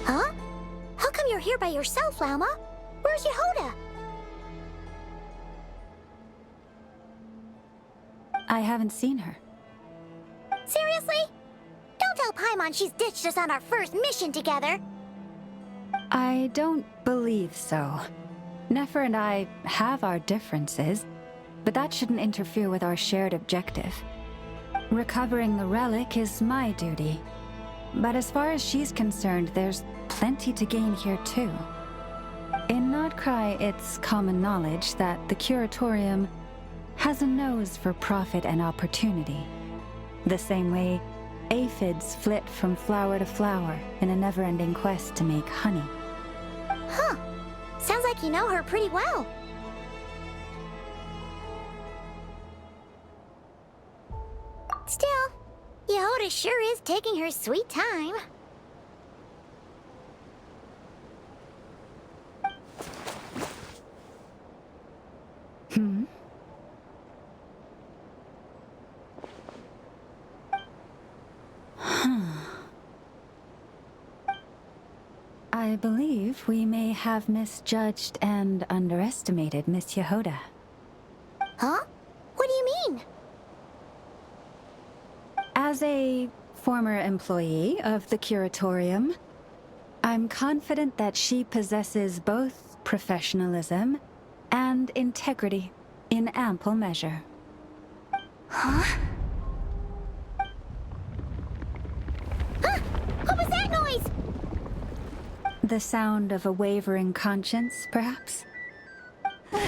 Huh? How come you're here by yourself, Llama? Where's Yehoda? I haven't seen her. Seriously? Don't tell Paimon she's ditched us on our first mission together. I don't believe so. Nefer and I have our differences, but that shouldn't interfere with our shared objective. Recovering the relic is my duty. But as far as she's concerned, there's plenty to gain here too. In Nod-krai, it's common knowledge that the Curatorium has a nose for profit and opportunity. The same way aphids flit from flower to flower in a never-ending quest to make honey. Huh. Sounds like you know her pretty well. Still, Yehoda sure is taking her sweet time. Hmm? I believe we may have misjudged and underestimated Miss Yehoda. Huh? What do you mean? As a former employee of the Curatorium, I'm confident that she possesses both professionalism and integrity in ample measure. Huh? Huh? What was that noise? The sound of a wavering conscience, perhaps? Whoa!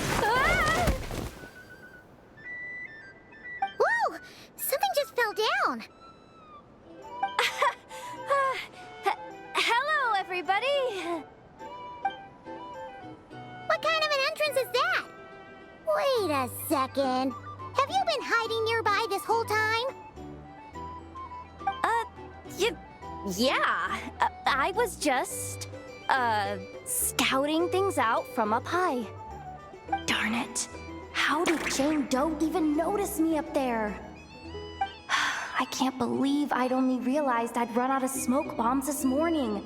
Something just fell down. Hello, everybody! What kind of an entrance is that? Wait a second. Have you been hiding nearby this whole time? Yeah. I was just, scouting things out from up high. Darn it. How did Jane Doe even notice me up there? I can't believe I'd only realized I'd run out of smoke bombs this morning.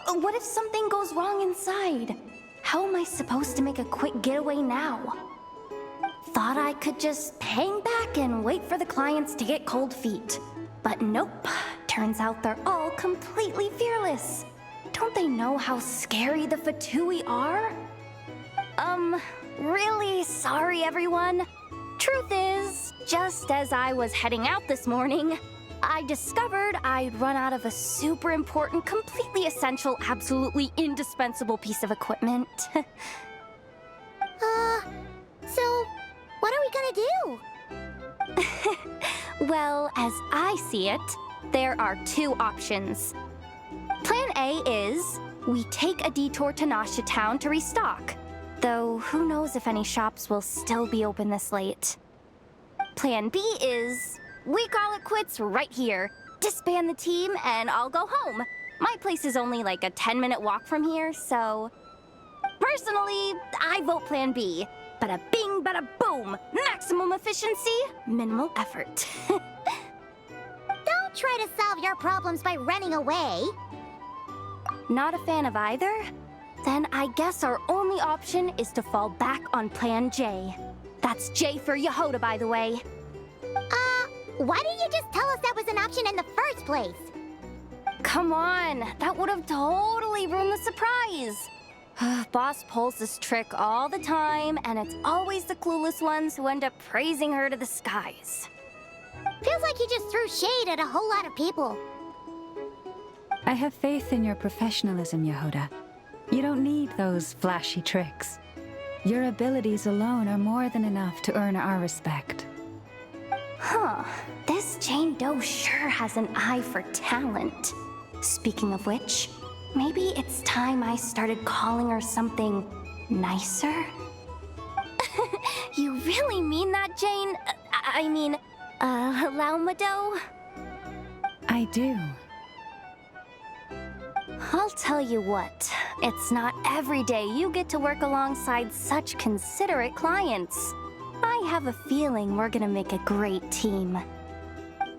What if something goes wrong inside? How am I supposed to make a quick getaway now? Thought I could just hang back and wait for the clients to get cold feet. But nope. Turns out they're all completely fearless. Don't they know how scary the Fatui are? Really sorry, everyone. Truth is, just as I was heading out this morning, I discovered I'd run out of a super important, completely essential, absolutely indispensable piece of equipment. So, what are we gonna do? Well, as I see it, there are two options. Plan A is, we take a detour to Nasha Town to restock. Though, who knows if any shops will still be open this late. Plan B is, we call it quits right here. Disband the team and I'll go home. My place is only like a 10-minute walk from here, so... Personally, I vote Plan B. Bada bing, bada boom! Maximum efficiency, minimal effort. Don't try to solve your problems by running away. Not a fan of either? Then I guess our only option is to fall back on Plan J. That's J for Yehoda, by the way. Why didn't you just tell us that was an option in the first place? Come on, that would have totally ruined the surprise. Boss pulls this trick all the time, and it's always the clueless ones who end up praising her to the skies. Feels like you just threw shade at a whole lot of people. I have faith in your professionalism, Yehoda. You don't need those flashy tricks. Your abilities alone are more than enough to earn our respect. Huh. This Jane Doe sure has an eye for talent. Speaking of which, maybe it's time I started calling her something nicer? You really mean that, Jane? Llama Doe? I do. I'll tell you what, it's not every day you get to work alongside such considerate clients. I have a feeling we're gonna make a great team.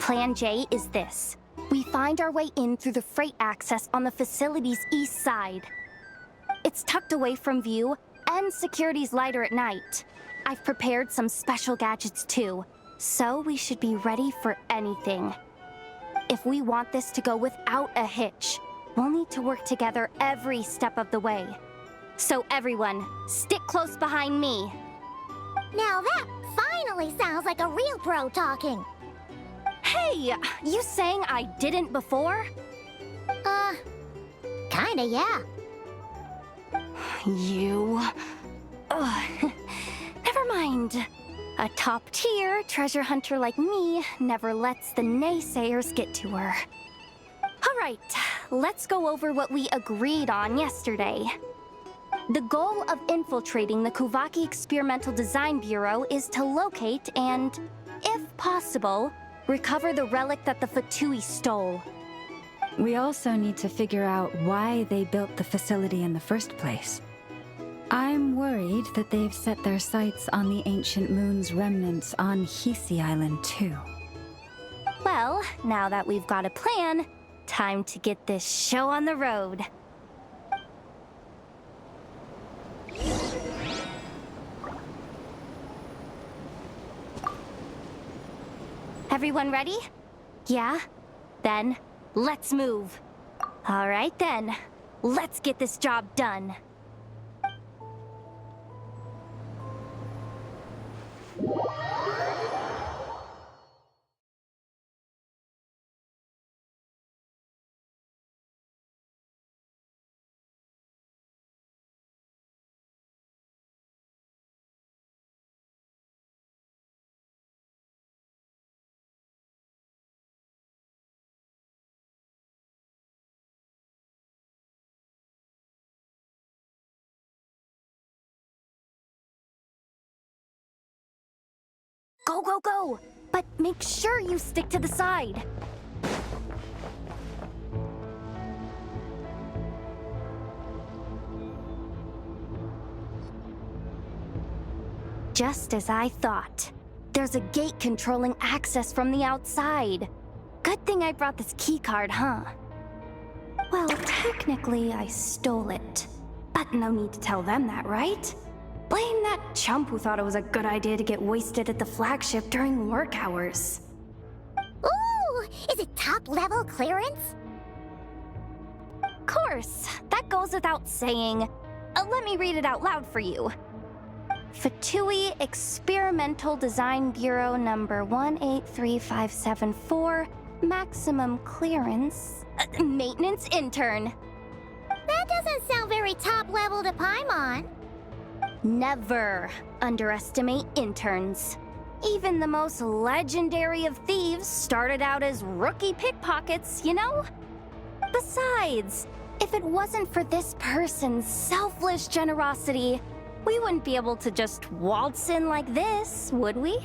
Plan J is this. We find our way in through the freight access on the facility's east side. It's tucked away from view, and security's lighter at night. I've prepared some special gadgets too, so we should be ready for anything. If we want this to go without a hitch, we'll need to work together every step of the way. So everyone, stick close behind me. Now that finally sounds like a real pro talking. Hey, you saying I didn't before? Kinda, yeah. You... Ugh. Never mind. A top-tier treasure hunter like me never lets the naysayers get to her. Alright, let's go over what we agreed on yesterday. The goal of infiltrating the Kuvaki Experimental Design Bureau is to locate and, if possible, recover the relic that the Fatui stole. We also need to figure out why they built the facility in the first place. I'm worried that they've set their sights on the Ancient Moon's remnants on Hisi Island too. Well, now that we've got a plan, time to get this show on the road. Everyone ready? Yeah? Then, let's move. All right then, let's get this job done. Go, go, go! But make sure you stick to the side. Just as I thought. There's a gate controlling access from the outside. Good thing I brought this keycard, huh? Well, technically I stole it. But no need to tell them that, right? Blame that chump who thought it was a good idea to get wasted at the flagship during work hours. Ooh! Is it top-level clearance? Course, that goes without saying. Let me read it out loud for you. Fatui Experimental Design Bureau number 183574, maximum clearance, maintenance intern. That doesn't sound very top-level to Paimon. Never underestimate interns. Even the most legendary of thieves started out as rookie pickpockets, you know? Besides, if it wasn't for this person's selfless generosity, we wouldn't be able to just waltz in like this, would we?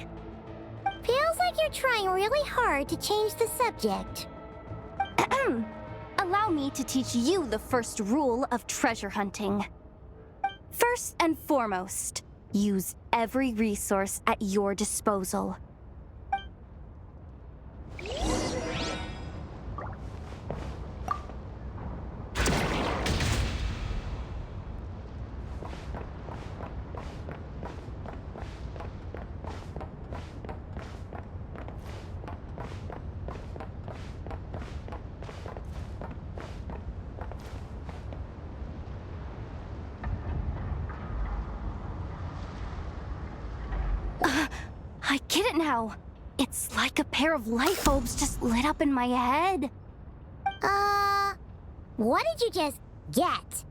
Feels like you're trying really hard to change the subject. Allow me to teach you the first rule of treasure hunting. First and foremost, use every resource at your disposal. I get it now. It's like a pair of light bulbs just lit up in my head. What did you just get?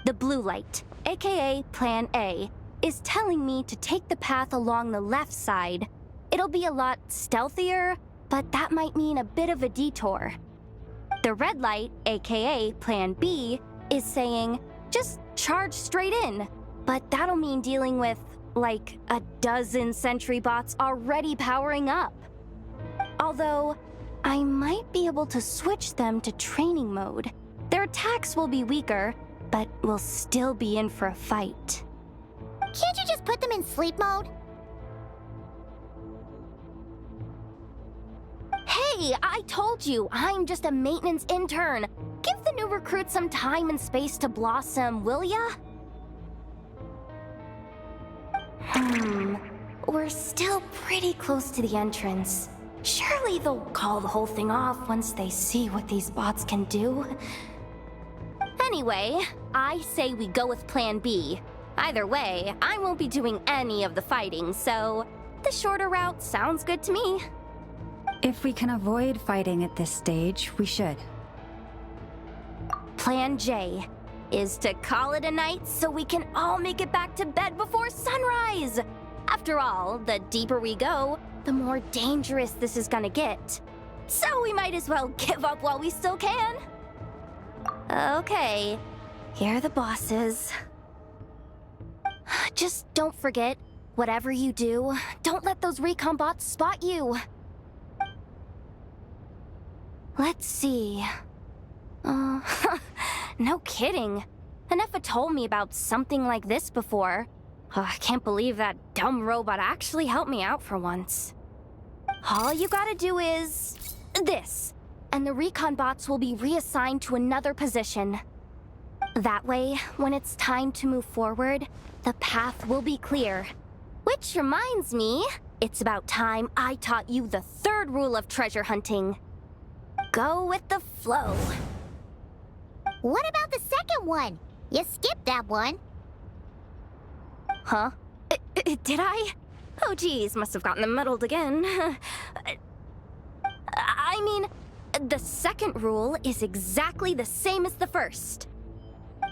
The blue light, aka Plan A, is telling me to take the path along the left side. It'll be a lot stealthier, but that might mean a bit of a detour. The red light, aka Plan B, is saying, just charge straight in. But that'll mean dealing with, like, a dozen sentry bots already powering up. Although, I might be able to switch them to training mode. Their attacks will be weaker, but we'll still be in for a fight. Can't you just put them in sleep mode? Hey, Hey, I told you, I'm just a maintenance intern. Give the new recruits some time and space to blossom, will ya? We're still pretty close to the entrance. Surely they'll call the whole thing off once they see what these bots can do. Anyway, I say we go with Plan B. Either way, I won't be doing any of the fighting, so the shorter route sounds good to me. If we can avoid fighting at this stage, we should. Plan J is to call it a night so we can all make it back to bed before sunrise. After all, the deeper we go, the more dangerous this is gonna get. So we might as well give up while we still can. Okay, here are the bosses. Just don't forget, whatever you do, don't let those recon bots spot you. Let's see. No kidding. Nefa told me about something like this before. I can't believe that dumb robot actually helped me out for once. All you gotta do is this, and the recon bots will be reassigned to another position. That way, when it's time to move forward, the path will be clear. Which reminds me, it's about time I taught you the third rule of treasure hunting. Go with the flow. What about the second one? You skipped that one. Huh? Did I? Oh geez, must have gotten them muddled again. I mean, the second rule is exactly the same as the first.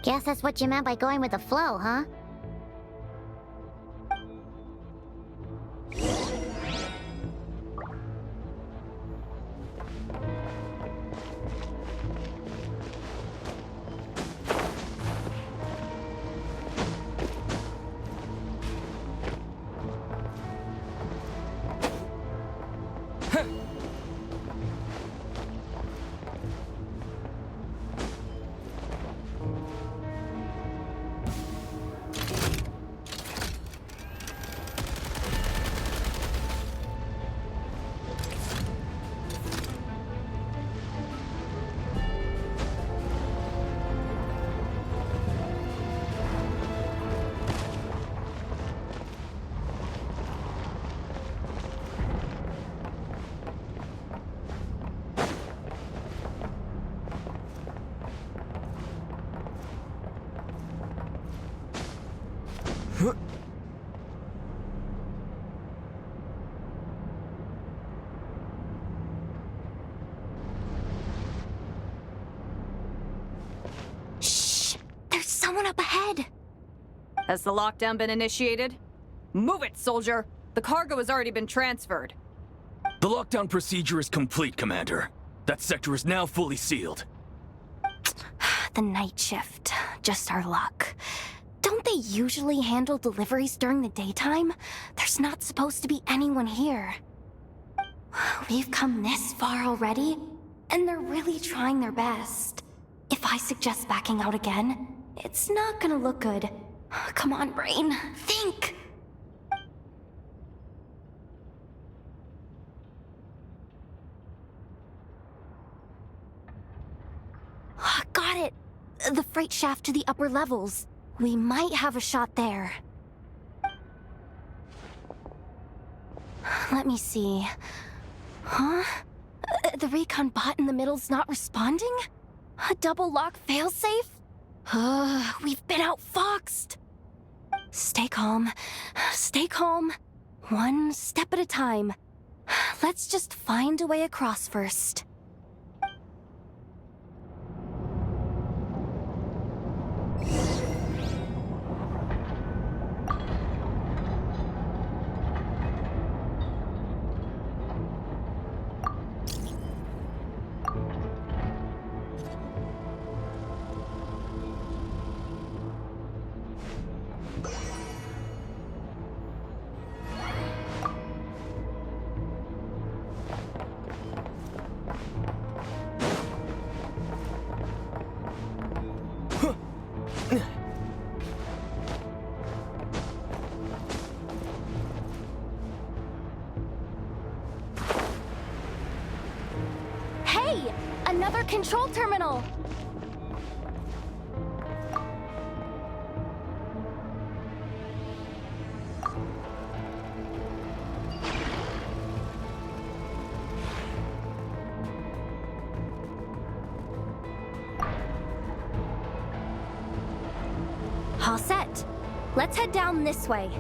Guess that's what you meant by going with the flow, huh? Shh! There's someone up ahead! Has the lockdown been initiated? Move it, soldier! The cargo has already been transferred. The lockdown procedure is complete, Commander. That sector is now fully sealed. The night shift. Just our luck. Don't they usually handle deliveries during the daytime? There's not supposed to be anyone here. We've come this far already, and they're really trying their best. If I suggest backing out again, it's not gonna look good. Come on, brain. Think! Got it! The freight shaft to the upper levels. We might have a shot there. Let me see. Huh? The recon bot in the middle's not responding? A double lock failsafe? We've been outfoxed! Stay calm. Stay calm. One step at a time. Let's just find a way across first. control terminal! All set. Let's head down this way.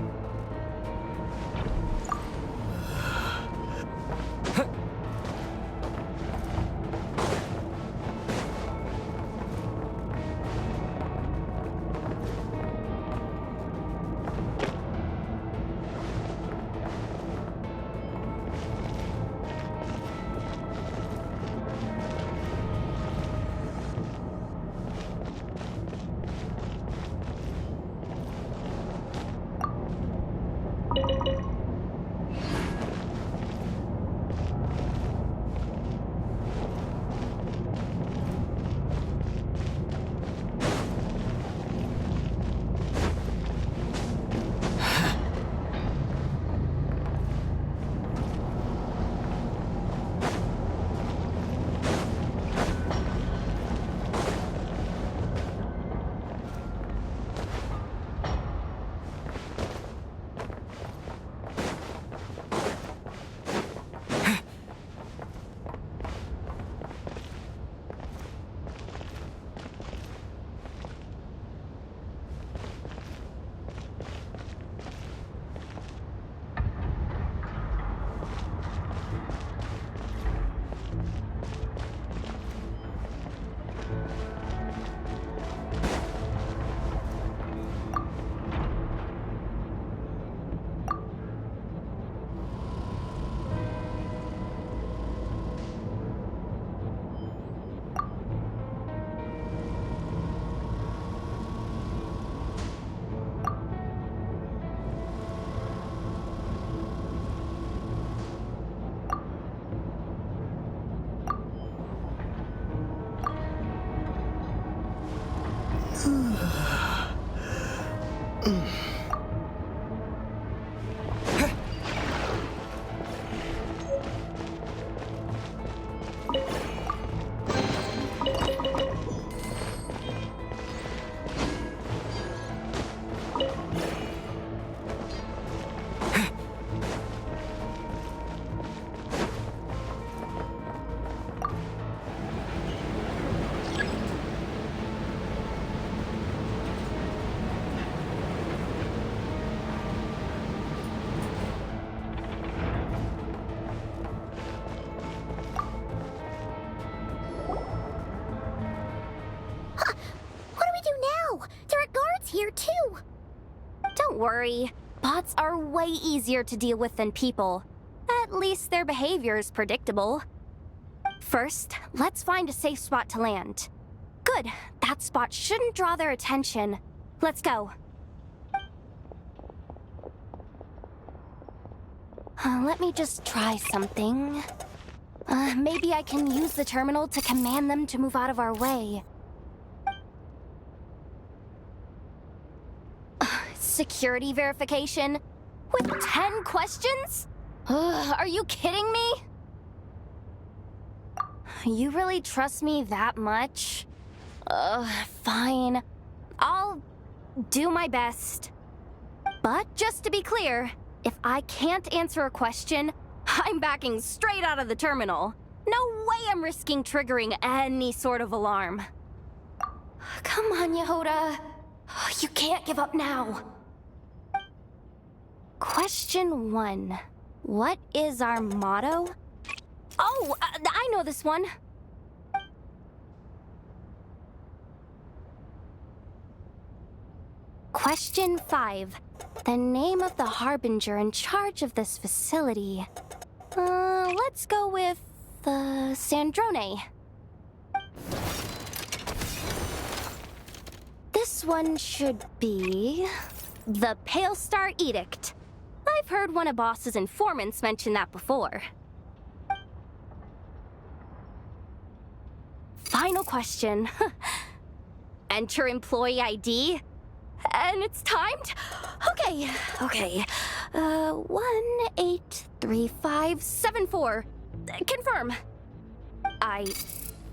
Here too. Don't worry. Bots are way easier to deal with than people. At least their behavior is predictable. First, let's find a safe spot to land. Good. That spot shouldn't draw their attention. Let's go. Let me just try something. Maybe I can use the terminal to command them to move out of our way. Security verification? With 10 questions? Are you kidding me? You really trust me that much? Fine. I'll do my best. But just to be clear, if I can't answer a question, I'm backing straight out of the terminal. No way I'm risking triggering any sort of alarm. Come on, Yehoda. You can't give up now. Question 1. What is our motto? Oh, I know this one. Question 5. The name of the harbinger in charge of this facility. Let's go with Sandrone. This one should be the Pale Star Edict. I've heard one of Boss's informants mention that before. Final question. Enter employee ID. And it's timed? Okay. 183574. Confirm. I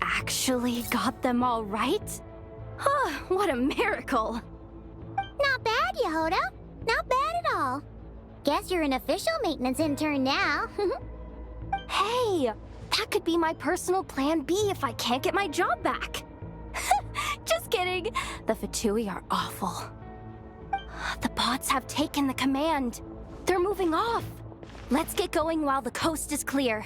actually got them all right? What a miracle! Not bad, Yehoda. Not bad at all. Guess you're an official maintenance intern now. Hey, that could be my personal plan B if I can't get my job back. Just kidding. The Fatui are awful. The bots have taken the command. They're moving off. Let's get going while the coast is clear.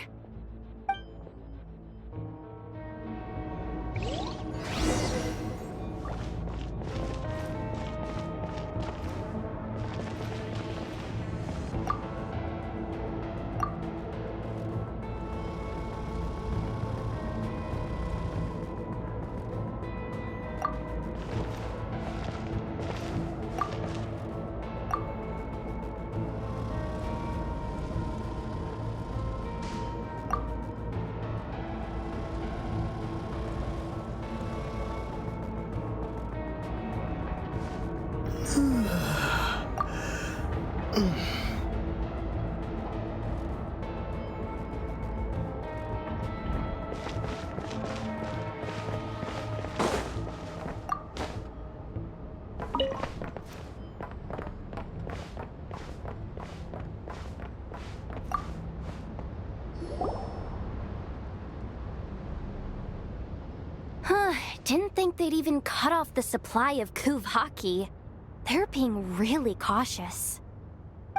Didn't think they'd even cut off the supply of Kuvaki. They're being really cautious.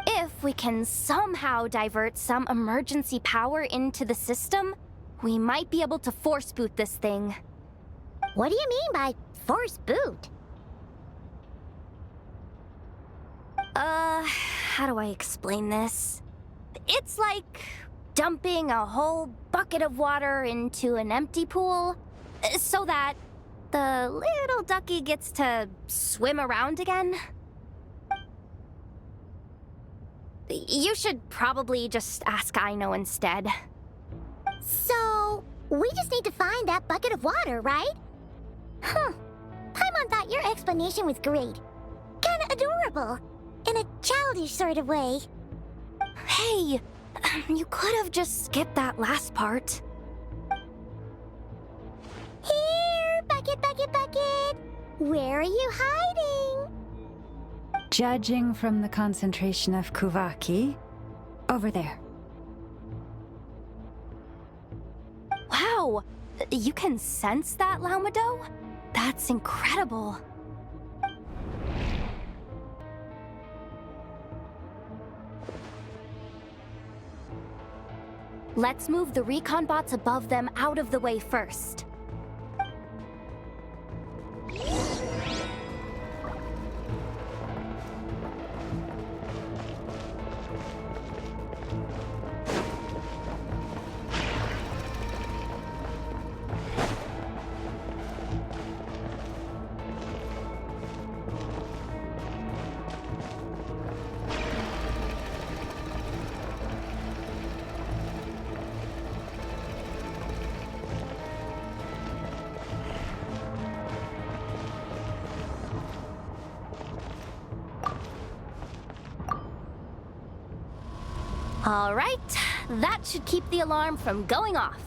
If we can somehow divert some emergency power into the system, we might be able to force boot this thing. What do you mean by force boot? How do I explain this? It's like dumping a whole bucket of water into an empty pool, so that the little ducky gets to swim around again. You should probably just ask Aino instead. So, we just need to find that bucket of water, right? Huh. Paimon thought your explanation was great. Kinda adorable. In a childish sort of way. Hey, you could have just skipped that last part. Here, bucket, bucket, bucket. Where are you hiding? Judging from the concentration of Kuvaki, over there. Wow, you can sense that, Laumado? That's incredible. Let's move the recon bots above them out of the way first. All right, that should keep the alarm from going off.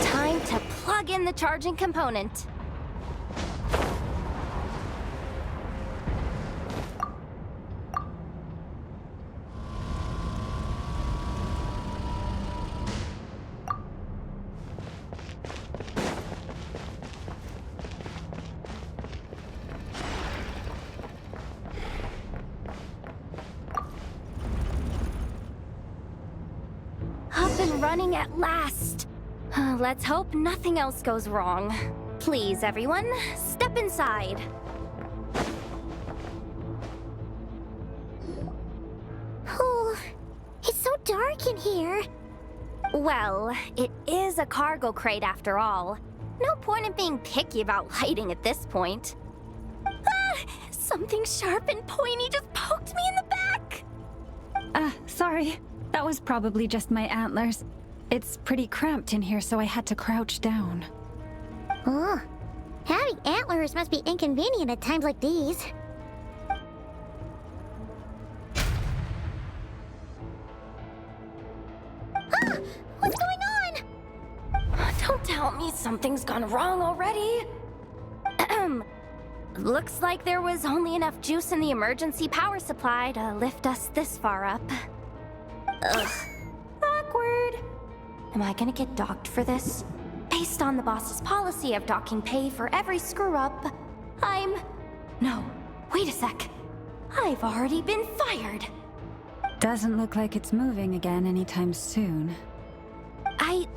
Time to plug in the charging component. Up and running at last. Let's hope nothing else goes wrong. Please, everyone, step inside. Oh, it's so dark in here. Well, it is a cargo crate after all. No point in being picky about lighting at this point. Ah! Something sharp and pointy just poked me in the back! Sorry. That was probably just my antlers. It's pretty cramped in here, so I had to crouch down. Oh, having antlers must be inconvenient at times like these. Ah! What's going on? Don't tell me something's gone wrong already. Looks like there was only enough juice in the emergency power supply to lift us this far up. Ugh. Awkward. Am I gonna get docked for this? Based on the boss's policy of docking pay for every screw-up, No, wait a sec. I've already been fired. Doesn't look like it's moving again anytime soon. I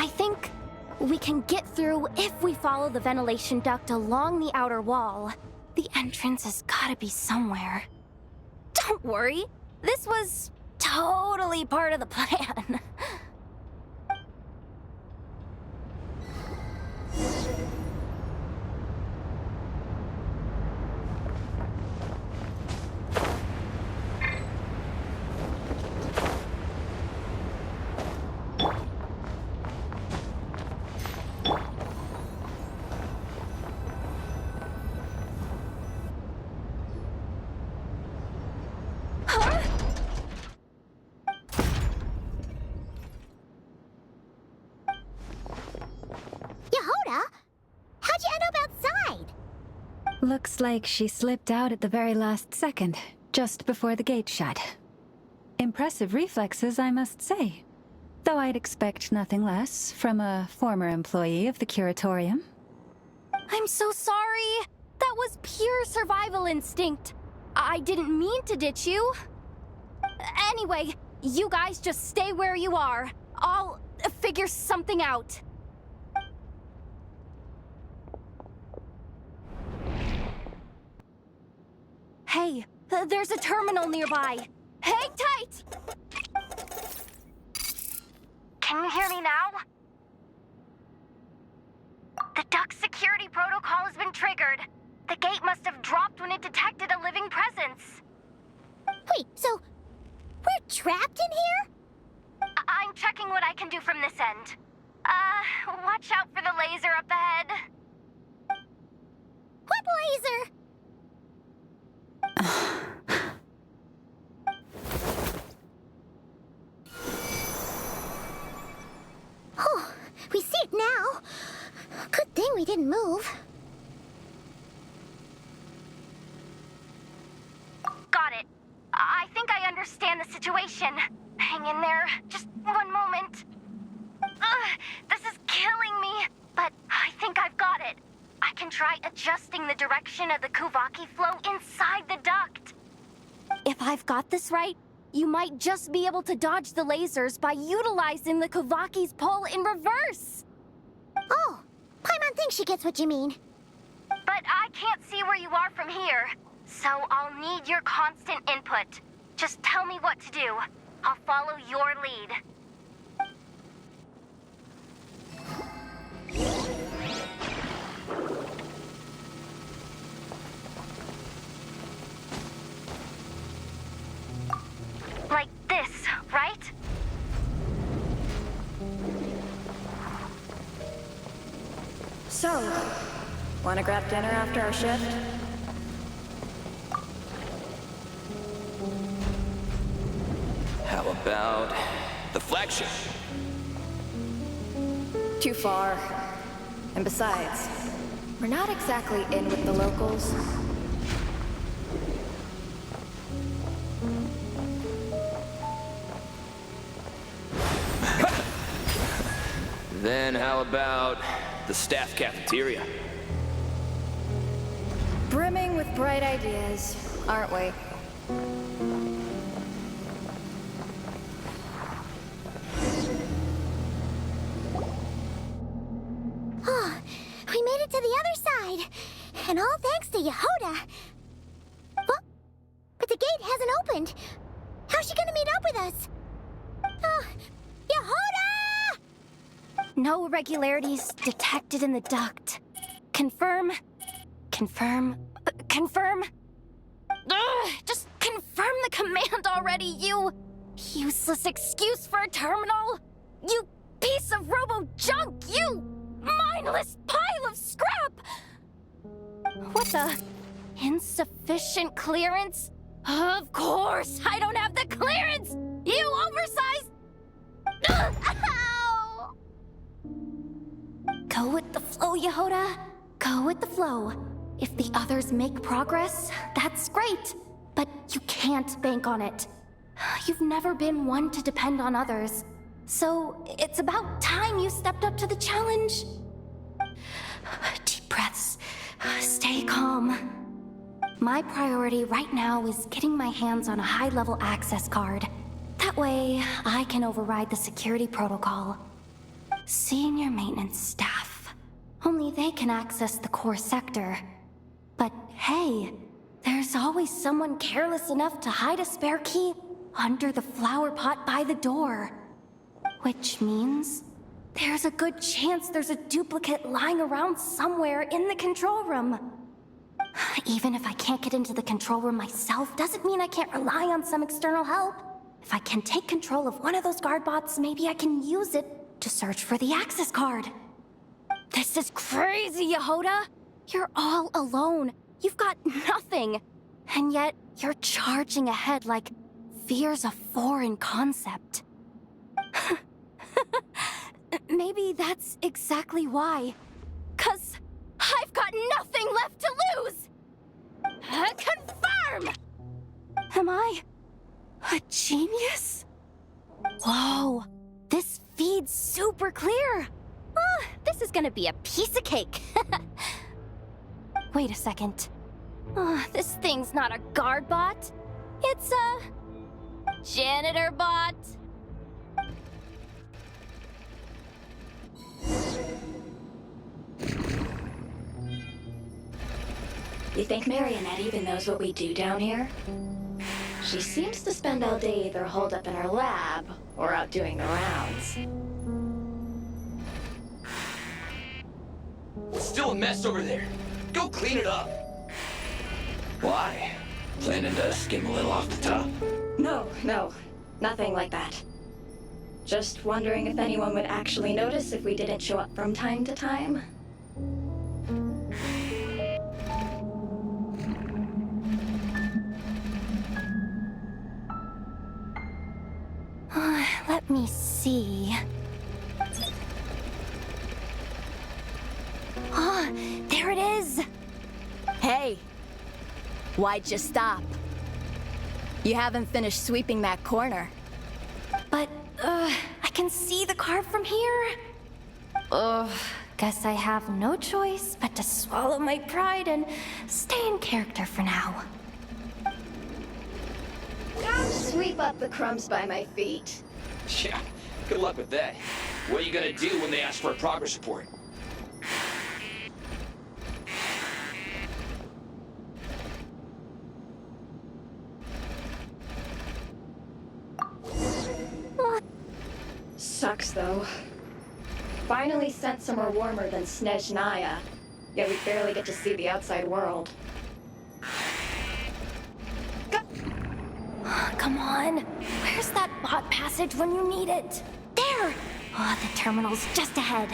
think we can get through if we follow the ventilation duct along the outer wall. The entrance has gotta be somewhere. Don't worry, this was totally part of the plan. Yehoda? How'd you end up outside? Looks like she slipped out at the very last second, just before the gate shut. Impressive reflexes, I must say. Though I'd expect nothing less from a former employee of the curatorium. I'm so sorry. That was pure survival instinct. I didn't mean to ditch you. Anyway, you guys just stay where you are. I'll figure something out. Hey, there's a terminal nearby. Hang tight! Can you hear me now? The duct security protocol has been triggered. The gate must have dropped when it detected a living presence. Wait, so we're trapped in here? I'm checking what I can do from this end. Watch out for the laser up ahead. What laser? Oh, we see it now. Good thing we didn't move. Got it. I think I understand the situation. Hang in there. Just one moment. This is killing me, but I think I've got it. I can try adjusting the direction of the Kuvaki flow inside the duct. If I've got this right, you might just be able to dodge the lasers by utilizing the Kuvaki's pull in reverse. Oh, Paimon thinks she gets what you mean. But I can't see where you are from here, so I'll need your constant input. Just tell me what to do. I'll follow your lead. Like this, right? So, wanna grab dinner after our shift? How about the flagship? Too far. And besides, we're not exactly in with the locals. Then how about the staff cafeteria? Brimming with bright ideas, aren't we? Oh, we made it to the other side. And all thanks to Yehoda. Well, but the gate hasn't opened. How's she gonna meet up with us? Yehoda! No irregularities detected in the duct. Confirm. Confirm. Confirm. Ugh, just confirm the command already, you useless excuse for a terminal. You piece of robo-junk! You mindless pile of scrap! What the? Insufficient clearance? Of course, I don't have the clearance! You oversized... Ow! Go with the flow, Yehoda. Go with the flow. If the others make progress, that's great. But you can't bank on it. You've never been one to depend on others. So it's about time you stepped up to the challenge. Deep breaths. Stay calm. My priority right now is getting my hands on a high-level access card. That way, I can override the security protocol. Senior maintenance staff. Only they can access the core sector. But hey, there's always someone careless enough to hide a spare key under the flower pot by the door. Which means there's a good chance there's a duplicate lying around somewhere in the control room. Even if I can't get into the control room myself, doesn't mean I can't rely on some external help. If I can take control of one of those guard bots, maybe I can use it to search for the access card. This is crazy, Yehoda! You're all alone. You've got nothing. And yet, you're charging ahead like fear's a foreign concept. Maybe that's exactly why. 'Cause I've got nothing left to lose! Confirm! Am I a genius? Whoa, this feed's super clear. This is gonna be a piece of cake. Wait a second. This thing's not a guard bot. It's a janitor bot. You think Marionette even knows what we do down here? She seems to spend all day either holed up in her lab or out doing the rounds. It's still a mess over there. Go clean it up. Why? Planning to skim a little off the top? No, nothing like that. Just wondering if anyone would actually notice if we didn't show up from time to time. Let me see. There it is! Hey! Why'd you stop? You haven't finished sweeping that corner. But, I can see the card from here. Guess I have no choice but to swallow my pride and stay in character for now. Sweep up the crumbs by my feet. Yeah, good luck with that. What are you gonna do when they ask for a progress report? Sucks, though. Finally sent somewhere warmer than Snezhnaya, yet we barely get to see the outside world. Come on. Where's that bot passage when you need it? There! The terminal's just ahead.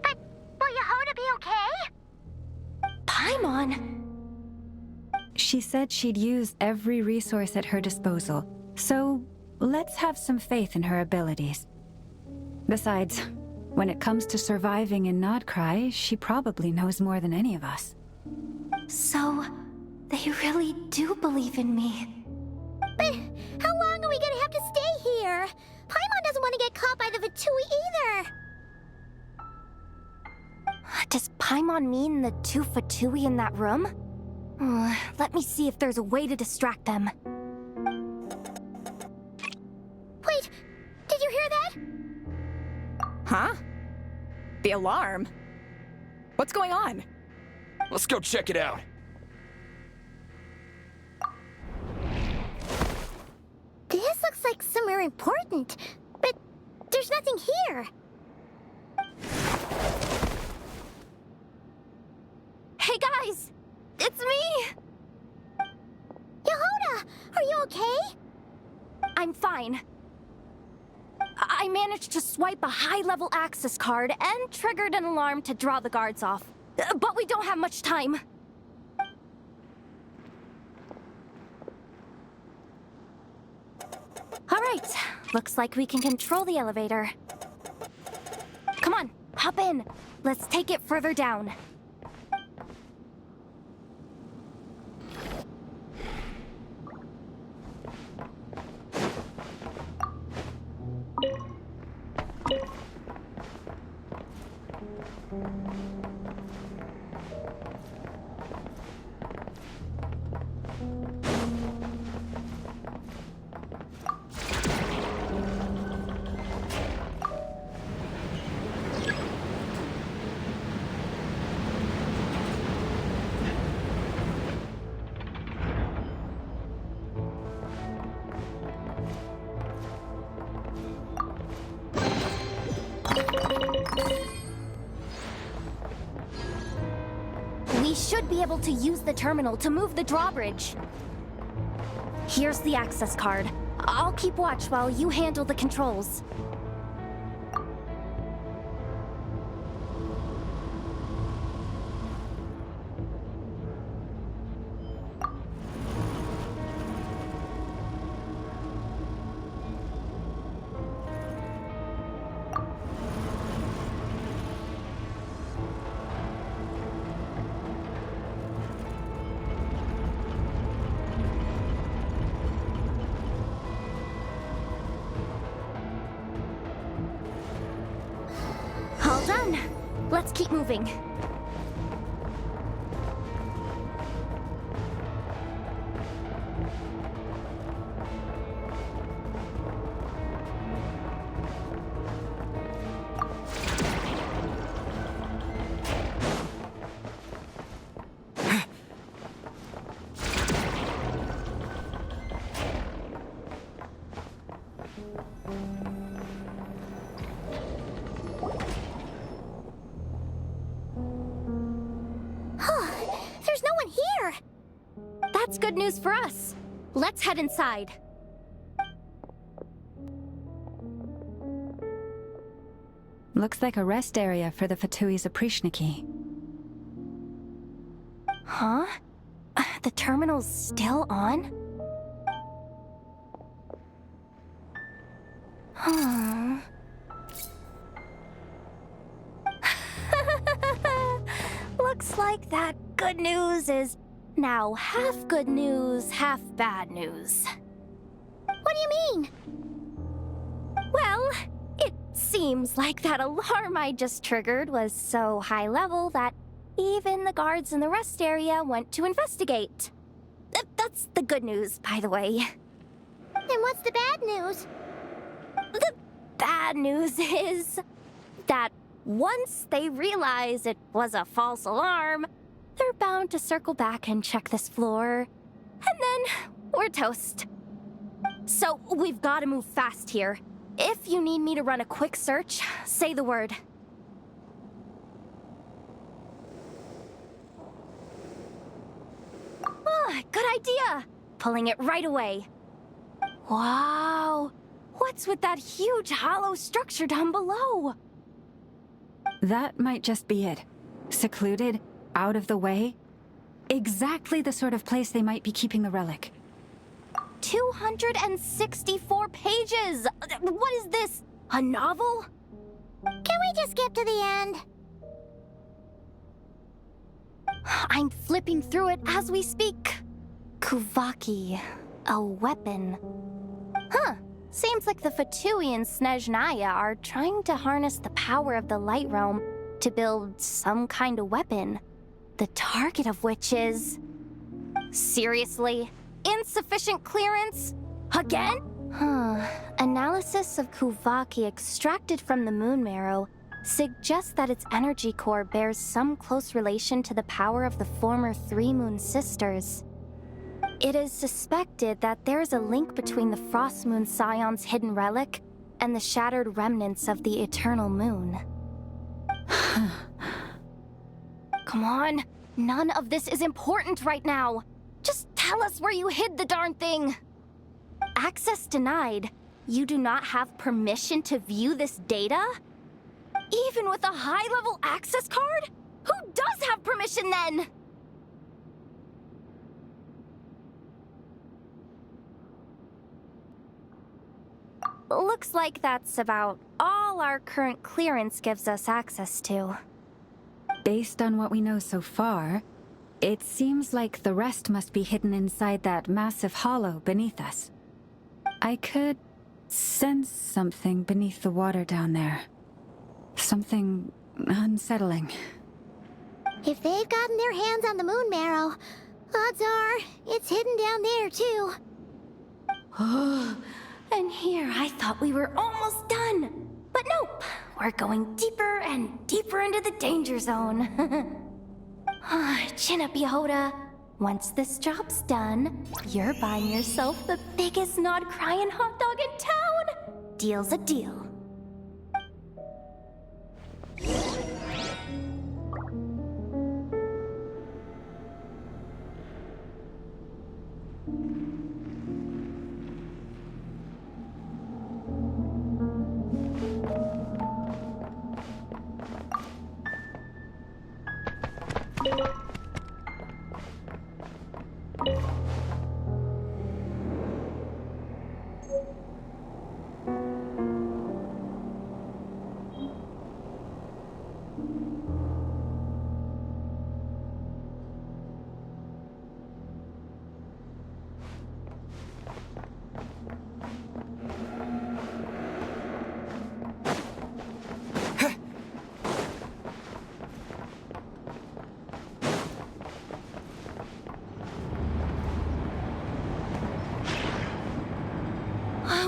But will Yehoda be okay? Paimon! She said she'd use every resource at her disposal, so let's have some faith in her abilities. Besides, when it comes to surviving in Nod-krai, she probably knows more than any of us. So, they really do believe in me. But how long are we gonna have to stay here? Paimon doesn't want to get caught by the Vatui either. Does Paimon mean the two Fatui in that room? Let me see if there's a way to distract them. Wait, did you hear that? Huh? The alarm? What's going on? Let's go check it out. This looks like somewhere important, but there's nothing here. okay? I'm fine. I managed to swipe a high-level access card and triggered an alarm to draw the guards off. But we don't have much time. All right, looks like we can control the elevator. Come on, hop in. Let's take it further down. We should be able to use the terminal to move the drawbridge. Here's the access card. I'll keep watch while you handle the controls. All done. Let's keep moving. There's no one here! That's good news for us. Let's head inside. Looks like a rest area for the Fatui's Oprishniki. Huh? The terminal's still on? Huh. Looks like that good news is now half good news, half bad news. What do you mean? Well, it seems like that alarm I just triggered was so high level that even the guards in the rest area went to investigate. That's the good news, by the way. Then what's the bad news? The bad news is that once they realize it was a false alarm, they're bound to circle back and check this floor. And then we're toast. So we've got to move fast here. If you need me to run a quick search, say the word. Ah, good idea. Pulling it right away. Wow. What's with that huge hollow structure down below? That might just be it. Secluded, out of the way. Exactly the sort of place they might be keeping the relic. 264 pages! What is this? A novel? Can we just skip to the end? I'm flipping through it as we speak. Kuvaki, a weapon. Huh. Seems like the Fatui and Snezhnaya are trying to harness the power of the Light Realm to build some kind of weapon, the target of which is... Seriously? Insufficient clearance? Again? Analysis of Kuvaki extracted from the moon marrow suggests that its energy core bears some close relation to the power of the former Three Moon Sisters. It is suspected that there is a link between the Frost Moon Scion's hidden relic and the shattered remnants of the Eternal Moon. Come on, none of this is important right now. Just tell us where you hid the darn thing. Access denied. You do not have permission to view this data? Even with a high-level access card? Who does have permission then? Looks like that's about all our current clearance gives us access to. Based on what we know so far, it seems like the rest must be hidden inside that massive hollow beneath us. I could sense something beneath the water down there. Something unsettling. If they've gotten their hands on the moon marrow, odds are it's hidden down there too. And here I thought we were almost done. But nope, we're going deeper and deeper into the danger zone. Chin up, Yehoda. Once this job's done, you're buying yourself the biggest Nod-krai hot dog in town. Deal's a deal.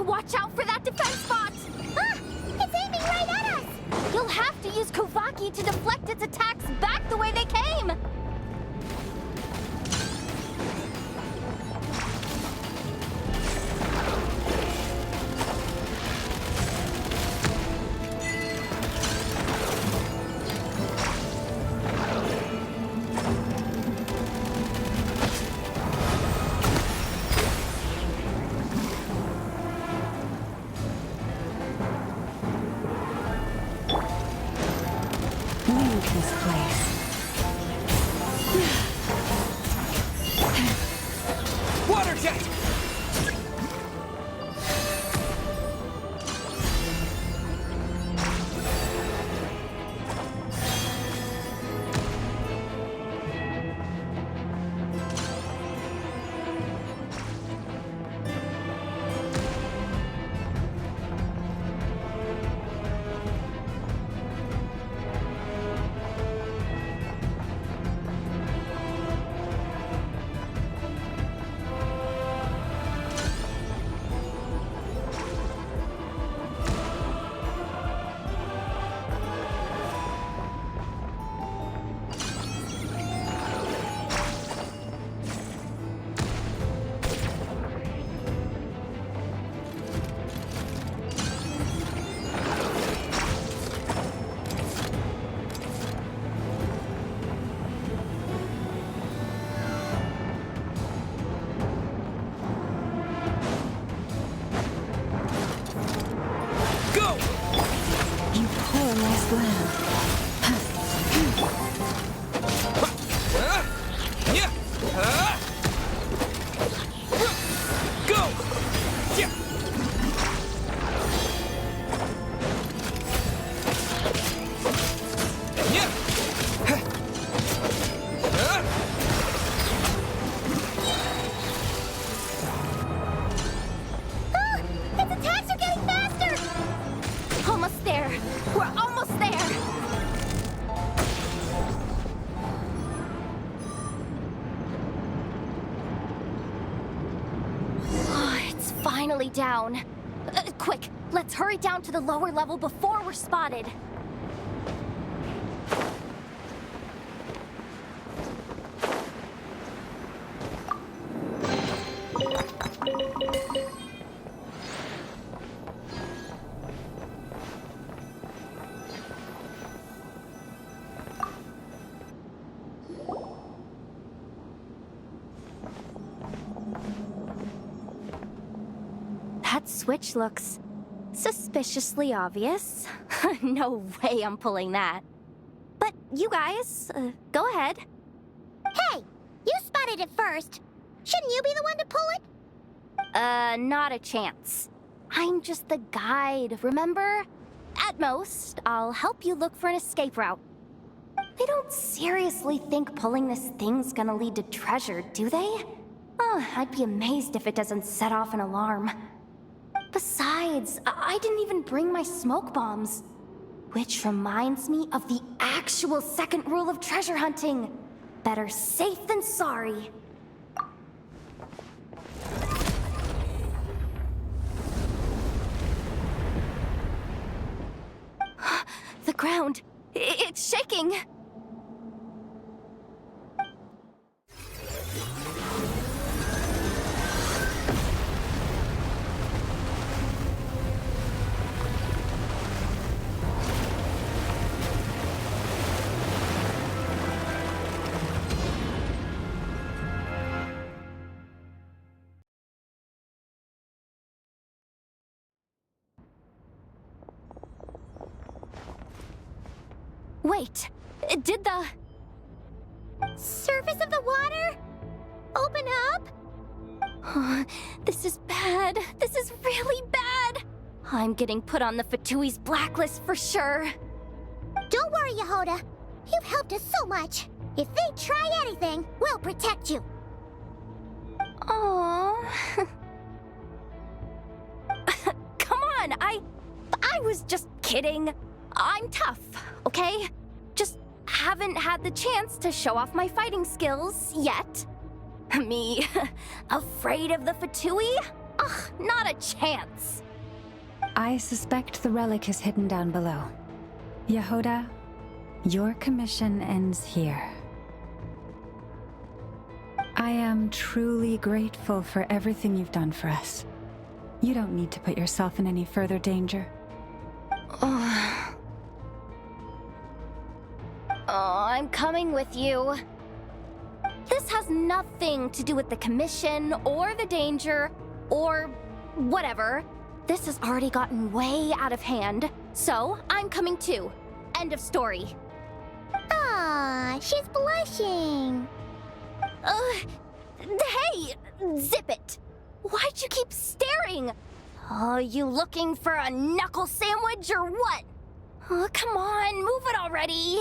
Watch out for that defense bot! Ah! It's aiming right at us! You'll have to use Kovaki to deflect its attacks back the way they came! Leave this place. Water jet! Finally down. Quick, let's hurry down to the lower level before we're spotted. switch looks suspiciously obvious. No way I'm pulling that. But you guys, go ahead. Hey, you spotted it first. Shouldn't you be the one to pull it? Not a chance. I'm just the guide, remember? At most, I'll help you look for an escape route. They don't seriously think pulling this thing's gonna lead to treasure, do they? Oh, I'd be amazed if it doesn't set off an alarm. Besides, I didn't even bring my smoke bombs. Which reminds me of the actual second rule of treasure hunting. Better safe than sorry. The ground, it's shaking. Wait, did the Surface of the water? Open up? This is bad. This is really bad. I'm getting put on the Fatui's blacklist for sure. Don't worry, Yehoda. You've helped us so much. If they try anything, we'll protect you. Aww. Come on, I was just kidding. I'm tough, okay? Just haven't had the chance to show off my fighting skills yet. Me, afraid of the Fatui? Ugh, not a chance. I suspect the relic is hidden down below. Yehoda, your commission ends here. I am truly grateful for everything you've done for us. You don't need to put yourself in any further danger. Oh, I'm coming with you. This has nothing to do with the commission, or the danger, or whatever. This has already gotten way out of hand, so I'm coming too. End of story. Aw, she's blushing. Hey! Zip it! Why'd you keep staring? Oh, you looking for a knuckle sandwich or what? Oh, come on, move it already.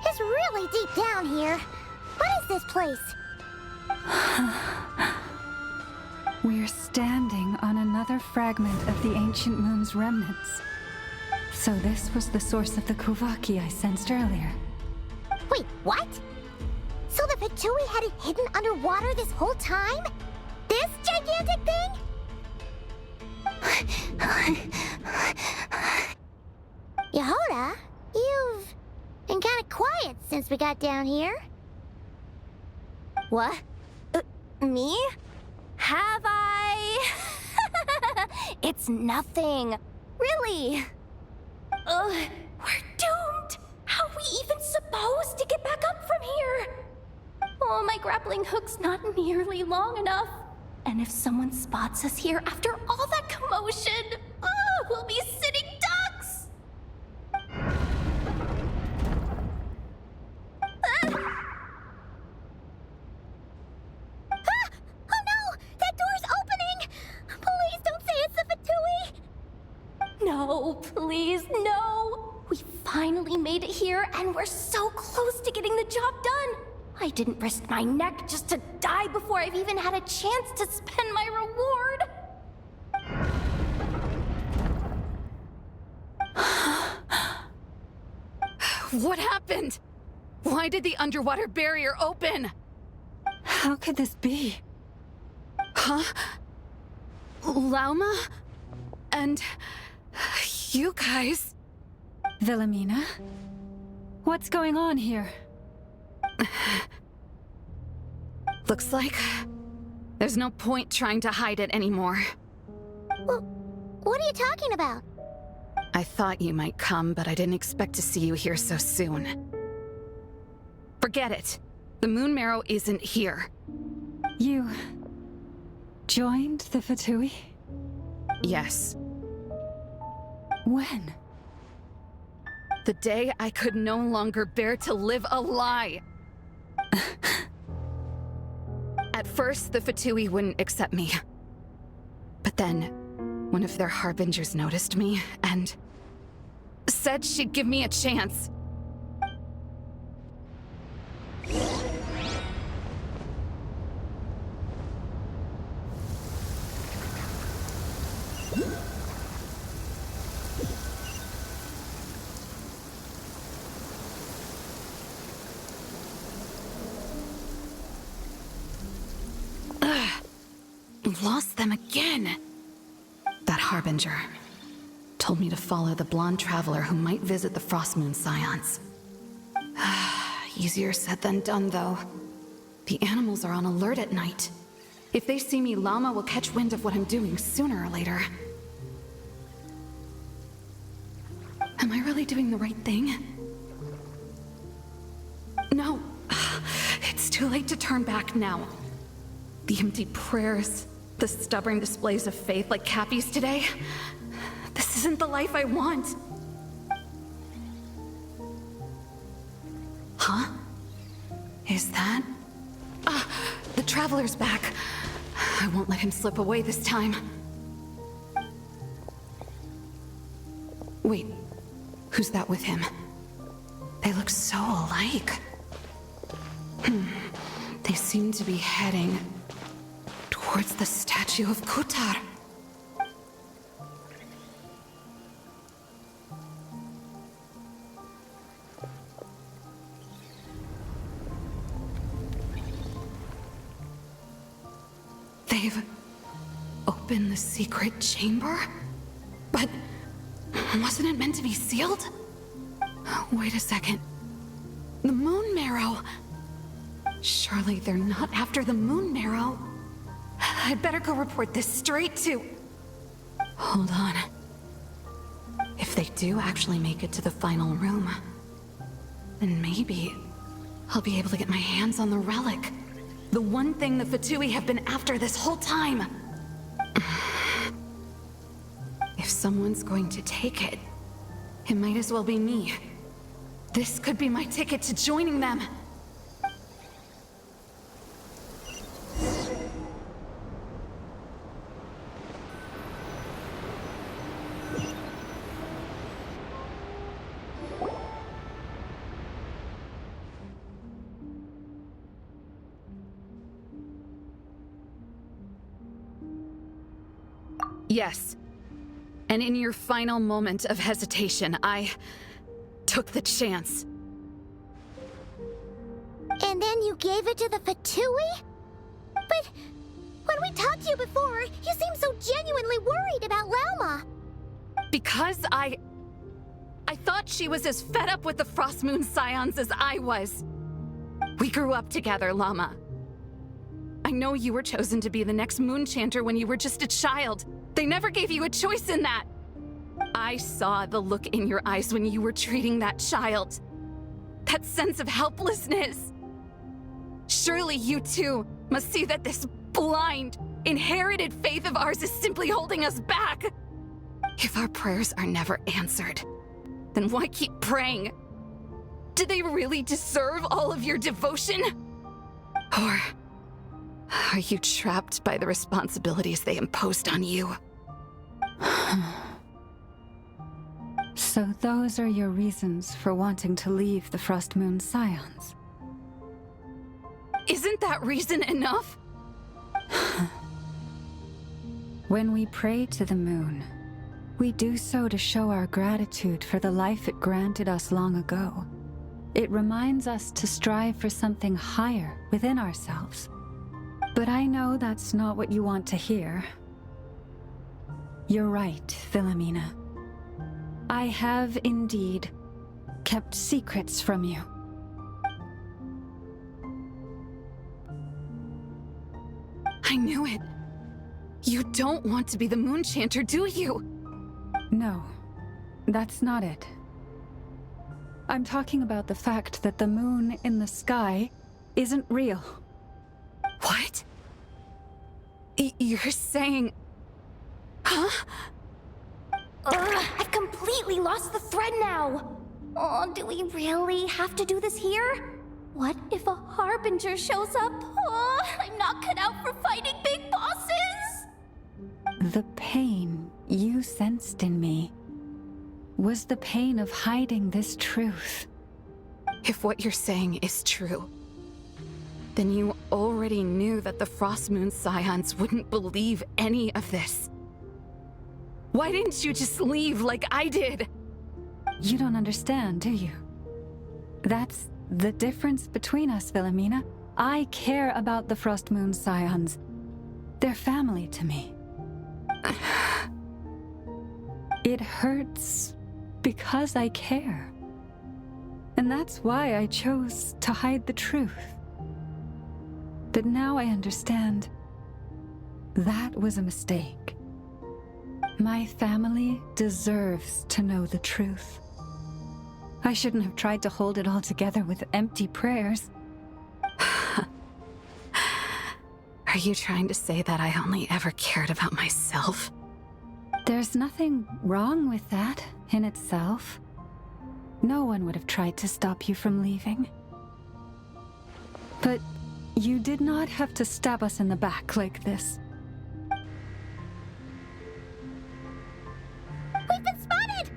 It's really deep down here. What is this place? We're standing on another fragment of the ancient moon's remnants. So this was the source of the Kuvaki I sensed earlier. Wait, what? So the Fatui had it hidden underwater this whole time? This gigantic thing? Yehoda, you've been kind of quiet since we got down here. What? Me? Have I? It's nothing. Really. We're doomed. How are we even supposed to get back up from here? Oh, my grappling hook's not nearly long enough. And if someone spots us here after all that commotion, we'll be sitting ducks! Oh no! That door's opening! Please don't say it's the Fatui! No, please, no! We finally made it here, and we're so close to getting the job done! I didn't risk my neck just to die before I've even had a chance to spend my reward! What happened? Why did the underwater barrier open? How could this be? Huh? Lauma? And... you guys? Wilhelmina? What's going on here? Looks like... there's no point trying to hide it anymore. Well, what are you talking about? I thought you might come, but I didn't expect to see you here so soon. Forget it. The Moon Marrow isn't here. You... joined the Fatui? Yes. When? The day I could no longer bear to live a lie. At first, the Fatui wouldn't accept me. But then, one of their harbingers noticed me and said she'd give me a chance. Lost them again. That harbinger told me to follow the blonde traveler who might visit the Frostmoon Scions. Easier said than done, though. The animals are on alert at night. If they see me, Llama will catch wind of what I'm doing sooner or later. Am I really doing the right thing? No. It's too late to turn back now. The empty prayers, the stubborn displays of faith like Cappy's today. This isn't the life I want. Huh? Is that... the Traveler's back. I won't let him slip away this time. Wait, who's that with him? They look so alike. They seem to be heading towards the statue of Kutar. They've opened the secret chamber? But wasn't it meant to be sealed? Wait a second. The Moon Marrow. Surely they're not after the Moon Marrow. I'd better go report this straight to... Hold on. If they do actually make it to the final room, then maybe I'll be able to get my hands on the relic. The one thing the Fatui have been after this whole time. If someone's going to take it, it might as well be me. This could be my ticket to joining them. Yes. And in your final moment of hesitation, I took the chance. And then you gave it to the Fatui? But when we talked to you before, you seemed so genuinely worried about Lauma. Because I thought she was as fed up with the Frostmoon Scions as I was. We grew up together, Llama. I know you were chosen to be the next moon chanter when you were just a child. They never gave you a choice in that. I saw the look in your eyes when you were treating that child. That sense of helplessness. Surely you too must see that this blind, inherited faith of ours is simply holding us back. If our prayers are never answered, then why keep praying? Do they really deserve all of your devotion? Or are you trapped by the responsibilities they imposed on you? So those are your reasons for wanting to leave the Frost Moon Scions? Isn't that reason enough? When we pray to the moon, we do so to show our gratitude for the life it granted us long ago. It reminds us to strive for something higher within ourselves. But I know that's not what you want to hear. You're right, Philomena. I have indeed kept secrets from you. I knew it. You don't want to be the moon chanter, do you? No, that's not it. I'm talking about the fact that the moon in the sky isn't real. What? You're saying... Huh? I've completely lost the thread now. Oh, do we really have to do this here? What if a harbinger shows up? Oh, I'm not cut out for fighting big bosses. The pain you sensed in me was the pain of hiding this truth. If what you're saying is true, then you already knew that the Frost Moon Scions wouldn't believe any of this. Why didn't you just leave like I did? You don't understand, do you? That's the difference between us, Philomena. I care about the Frost Moon Scions. They're family to me. It hurts because I care. And that's why I chose to hide the truth. But now I understand that was a mistake. My family deserves to know the truth. I shouldn't have tried to hold it all together with empty prayers. Are you trying to say that I only ever cared about myself? There's nothing wrong with that in itself. No one would have tried to stop you from leaving. But you did not have to stab us in the back like this. We've been spotted!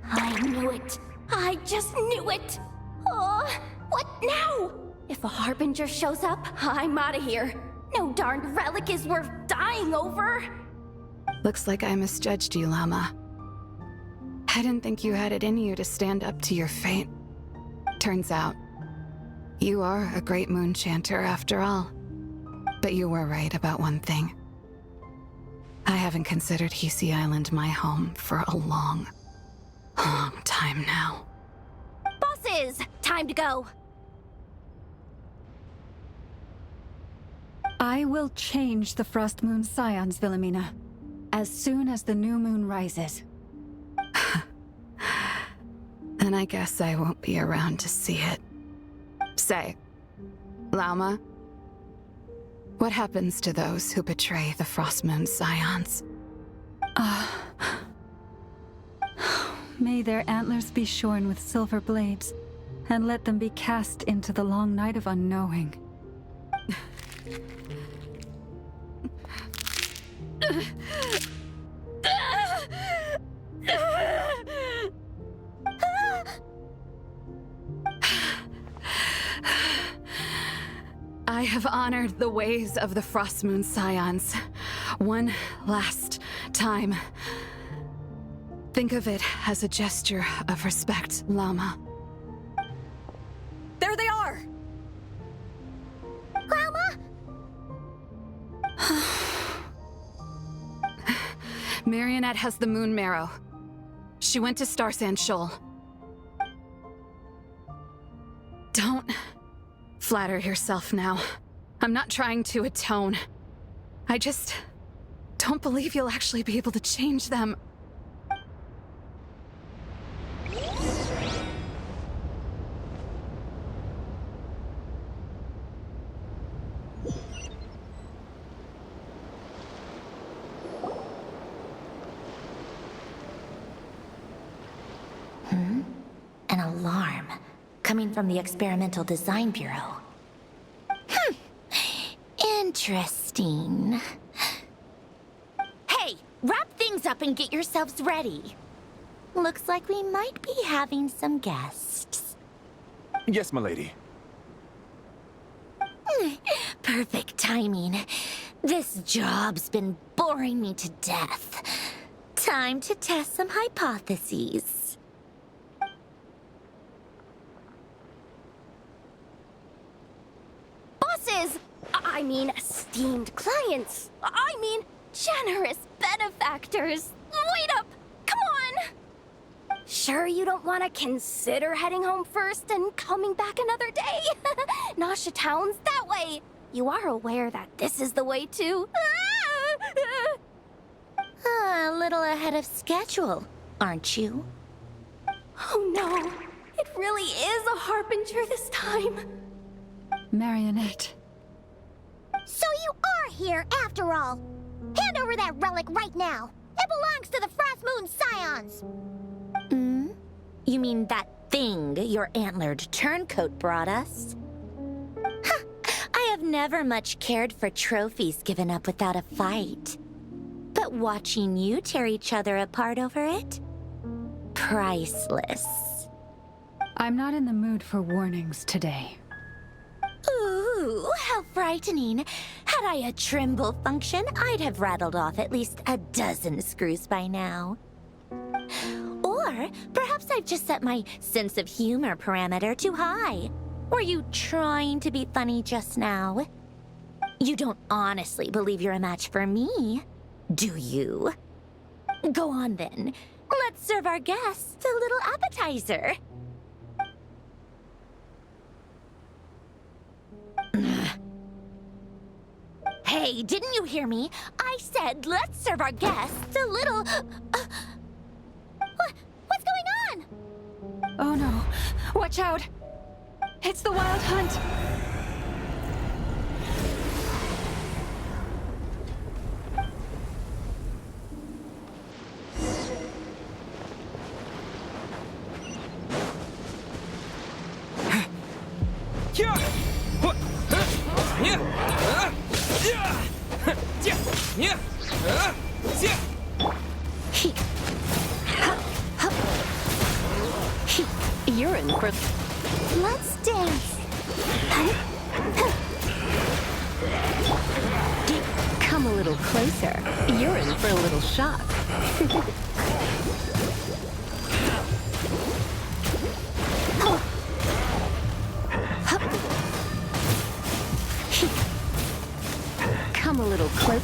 I knew it. I just knew it. Oh, what now? If a harbinger shows up, I'm out of here. No darned relic is worth dying over. Looks like I misjudged you, Llama. I didn't think you had it in you to stand up to your fate. Turns out, you are a great moon chanter after all. But you were right about one thing. I haven't considered Hisi Island my home for a long time now. Bosses, time to go. I will change the Frost Moon Scions, Philomena, as soon as the new moon rises. Then I guess I won't be around to see it. Say, Llama, what happens to those who betray the Frost Moon Scions? May their antlers be shorn with silver blades, and let them be cast into the long night of unknowing. I have honored the ways of the Frost Moon Scions one last time. Think of it as a gesture of respect, Llama. There they are! Grandma? Marionette has the moon marrow. She went to Starsand Shoal. Don't flatter yourself now. I'm not trying to atone. I just don't believe you'll actually be able to change them. An alarm coming from the Experimental Design Bureau. Interesting. Hey, wrap things up and get yourselves ready. Looks like we might be having some guests. Yes, milady. Perfect timing. This job's been boring me to death. Time to test some hypotheses. Bosses! I mean, esteemed clients. I mean, generous benefactors. Wait up! Come on! Sure you don't want to consider heading home first and coming back another day? Nasha Town's that way. You are aware that this is the way too. A little ahead of schedule, aren't you? Oh no, it really is a harbinger this time. Marionette. So you are here after all. Hand over that relic right now. It belongs to the Frost Moon Scions. You mean that thing your antlered turncoat brought us? Huh. I have never much cared for trophies given up without a fight. But watching you tear each other apart over it? Priceless. I'm not in the mood for warnings today. Ooh, how frightening. Had I a Trimble function, I'd have rattled off at least a dozen screws by now. Or perhaps I've just set my sense of humor parameter too high. Were you trying to be funny just now? You don't honestly believe you're a match for me, do you? Go on then. Let's serve our guests a little appetizer. Hey, didn't you hear me? I said let's serve our guests a little... What's going on? Oh no. Watch out! It's the Wild Hunt! You're in for... Let's dance. Come a little closer. You're in for a little shock. Come a little close.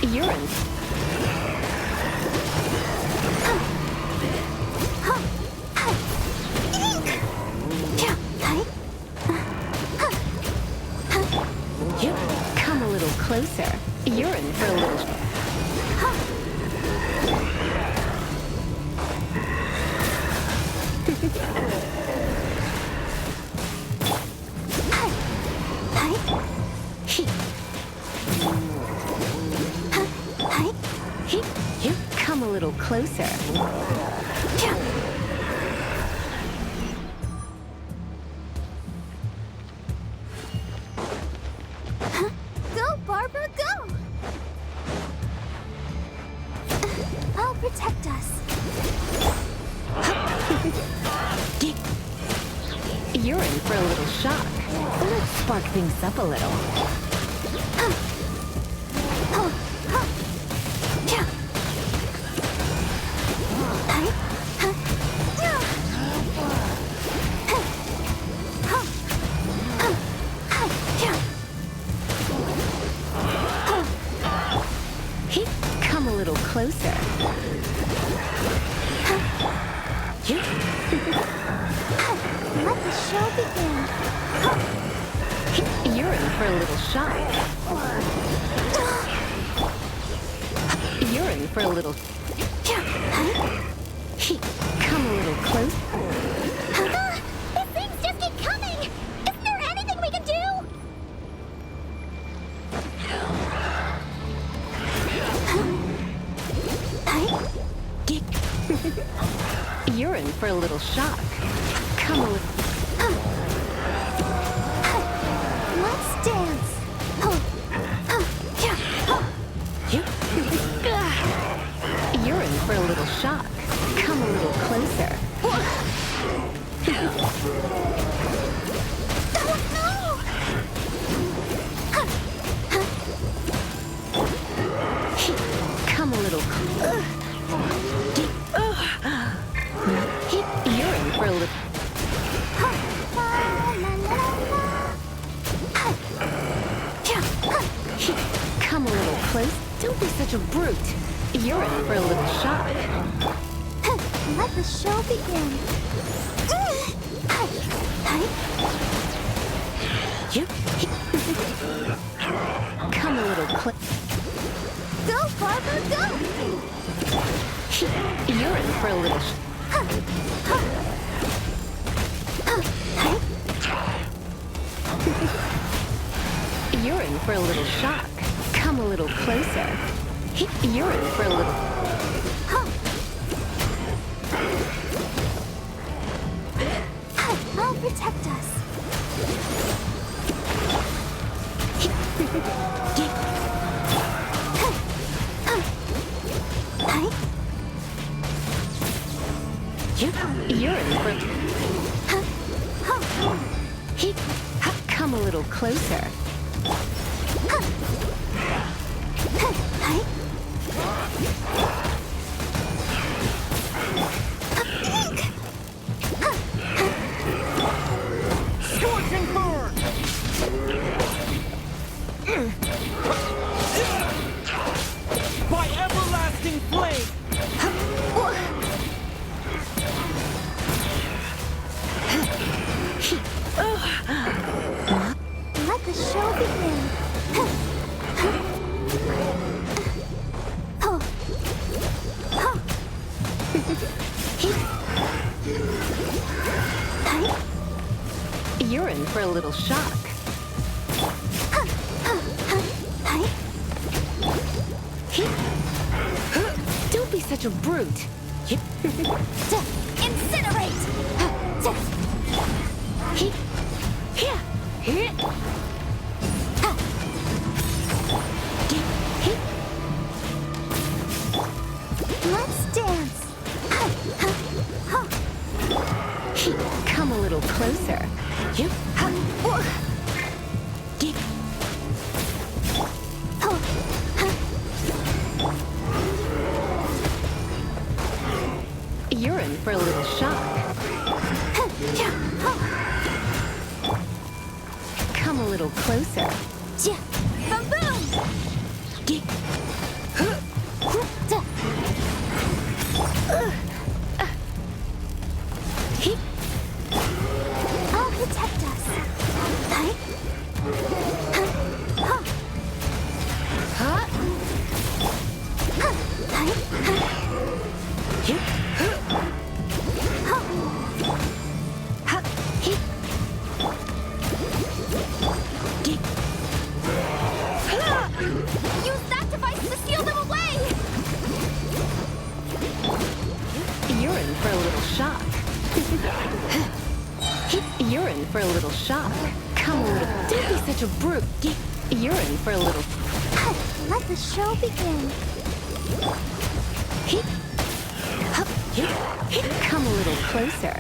You're in. Come a little closer. You're in for a little. Come a little closer. Go, Barbara, go! I'll protect us. You're in for a little shock. Let's spark things up a little. closer. Let the show begin. You're in for a little shock. You're in for a little... Come a little close. These things just keep coming! Isn't there anything we can do? You're in for a little shock. Come a little... Let's dance. You're in for a little shock. Come a little closer. Come a little closer. You're in for a little... Come a little close. Don't be such a brute. You're in for a little shock. Let the show begin. Come a little close. Go, Barbara, go! You're in for a little... You're in for a little shock. Come a little closer. You're in for a little... I'll protect us. You're in for... Come a little closer. Scorching burn! By everlasting flame! Let the show begin. You're in for a little shock. Don't be such a brute. Incinerate! Let's dance. Come a little closer. You're in for a little shock. Come a little closer. Boom, boom! I'll protect us. Use that device to seal them away! You're in for a little shock. You're in for a little shock. Come a little... Don't be such a brute. You're in for a little... Let the show begin. Come a little closer.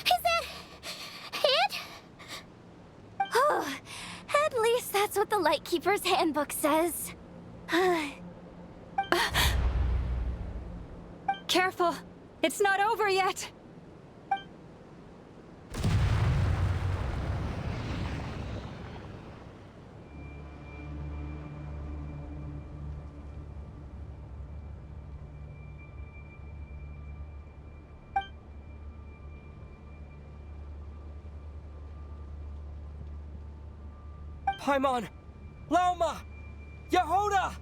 Is that it? At least that's what the light keeps Keeper's Handbook says. Careful! It's not over yet! Paimon! Laoma! Yehoda!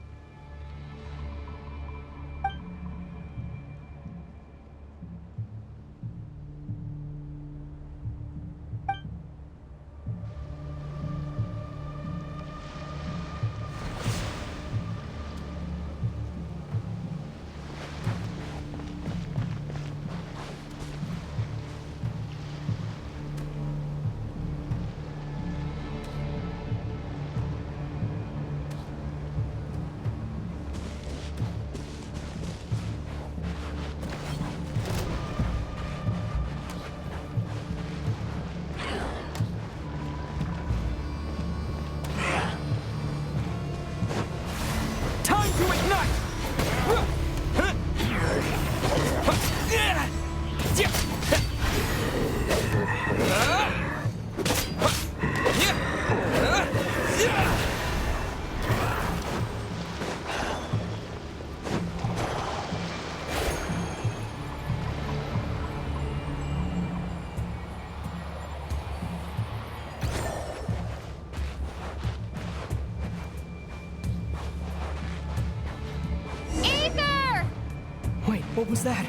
Wait, what was that?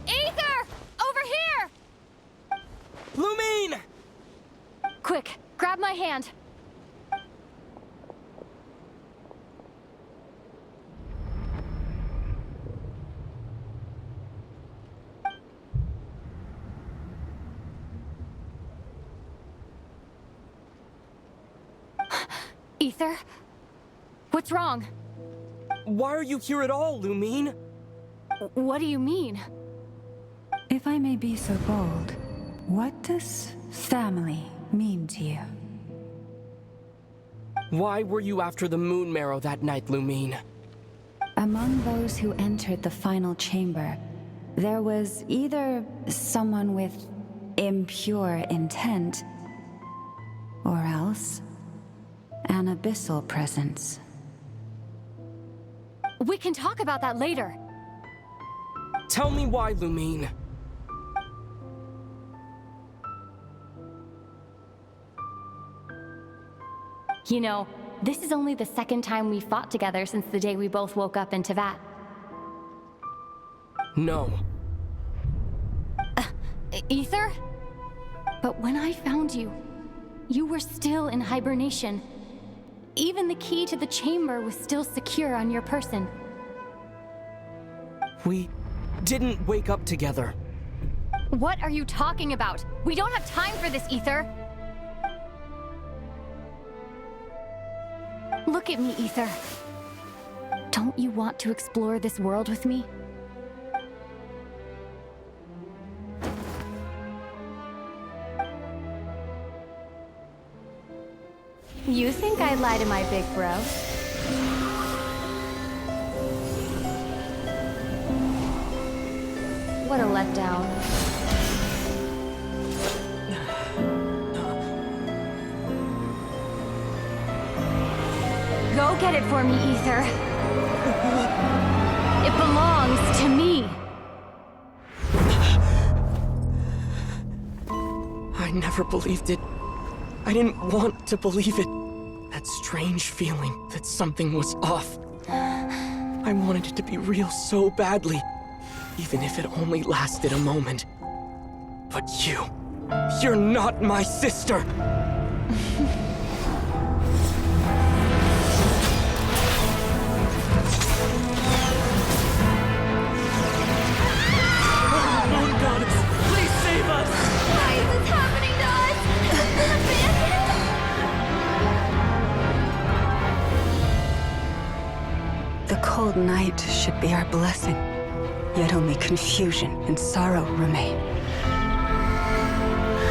Aether! Over here! Lumine! Quick, grab my hand. Aether? What's wrong? Why are you here at all, Lumine? What do you mean? If I may be so bold, what does family mean to you? Why were you after the Moon Marrow that night, Lumine? Among those who entered the final chamber, there was either someone with impure intent, or else an abyssal presence. We can talk about that later. Tell me why, Lumine. You know, this is only the second time we fought together since the day we both woke up in Teyvat. No. Aether? But when I found you, you were still in hibernation. Even the key to the chamber was still secure on your person. We didn't wake up together. What are you talking about? We don't have time for this, Aether! Look at me, Aether. Don't you want to explore this world with me? You think I'd lie to my big bro? What a letdown. Go get it for me, Aether. It belongs to me. I never believed it. I didn't want to believe it. That strange feeling that something was off. I wanted it to be real so badly, even if it only lasted a moment. But you're not my sister! Moon Goddess, please save us! Why is this happening to us? light should be our blessing, yet only confusion and sorrow remain.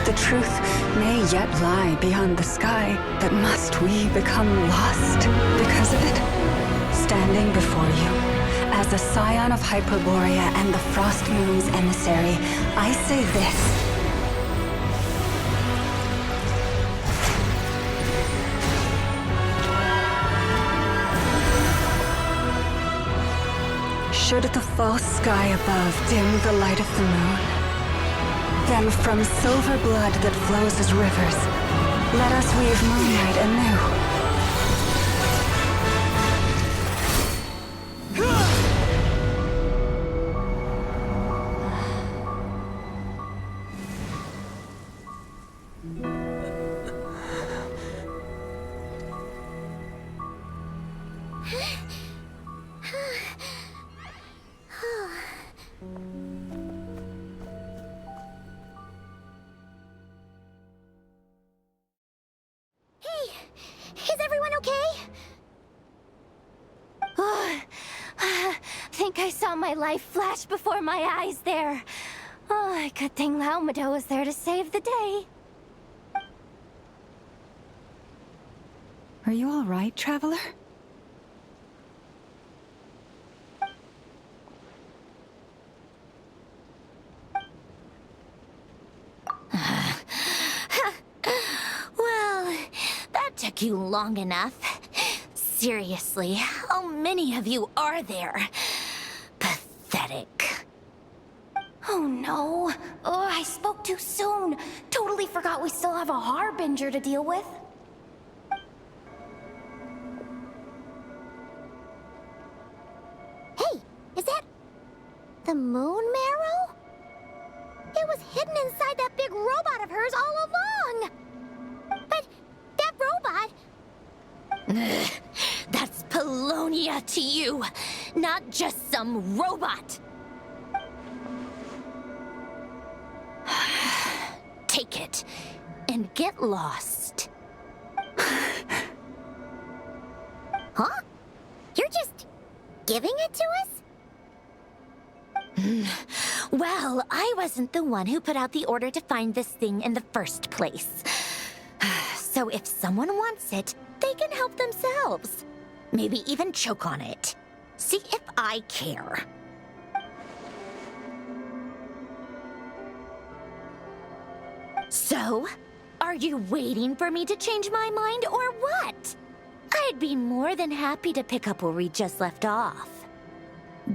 The truth may yet lie beyond the sky, but must we become lost because of it? Standing before you, as a scion of Hyperborea and the Frost Moon's emissary, I say this. Should the false sky above dim the light of the moon, then from silver blood that flows as rivers, let us weave moonlight anew. Is everyone okay? Think I saw my life flash before my eyes there. Oh, good thing Laumado was there to save the day. Are you all right, traveler? Well, that took you long enough. Seriously, how many of you are there? Pathetic. Oh no. Oh, I spoke too soon. Totally forgot we still have a harbinger to deal with. Hey, is that the moon marrow? It was hidden inside that big robot of hers all along. But that robot... That's Polonia to you, not just some robot. Take it and get lost. Huh? You're just giving it to us? Well, I wasn't the one who put out the order to find this thing in the first place. So if someone wants it, they can help themselves. Maybe even choke on it. See if I care. So, are you waiting for me to change my mind or what? I'd be more than happy to pick up where we just left off.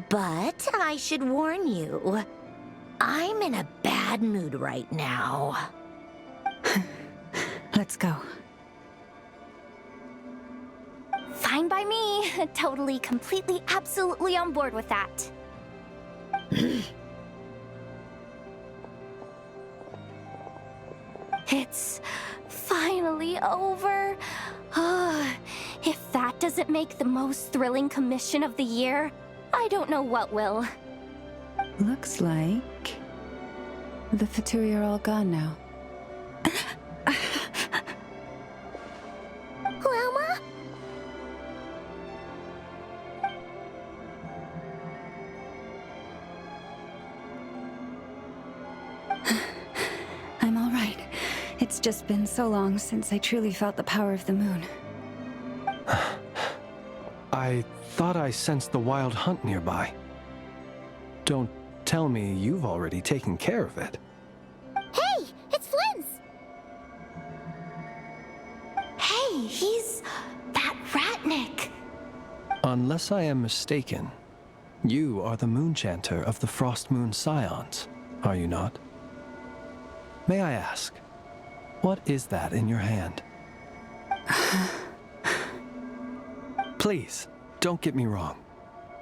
But I should warn you, I'm in a bad mood right now. Let's go. Fine by me. Totally, completely, absolutely on board with that. It's finally over. If that doesn't make the most thrilling commission of the year, I don't know what will. Looks like the Fatui are all gone now. Luma? I'm all right. It's just been so long since I truly felt the power of the moon. I thought I sensed the wild hunt nearby. Don't tell me you've already taken care of it. Hey, it's Flynn's! Hey, he's that Ratnik. Unless I am mistaken, you are the Moonchanter of the Frost Moon Scions, are you not? May I ask, what is that in your hand? Please, don't get me wrong.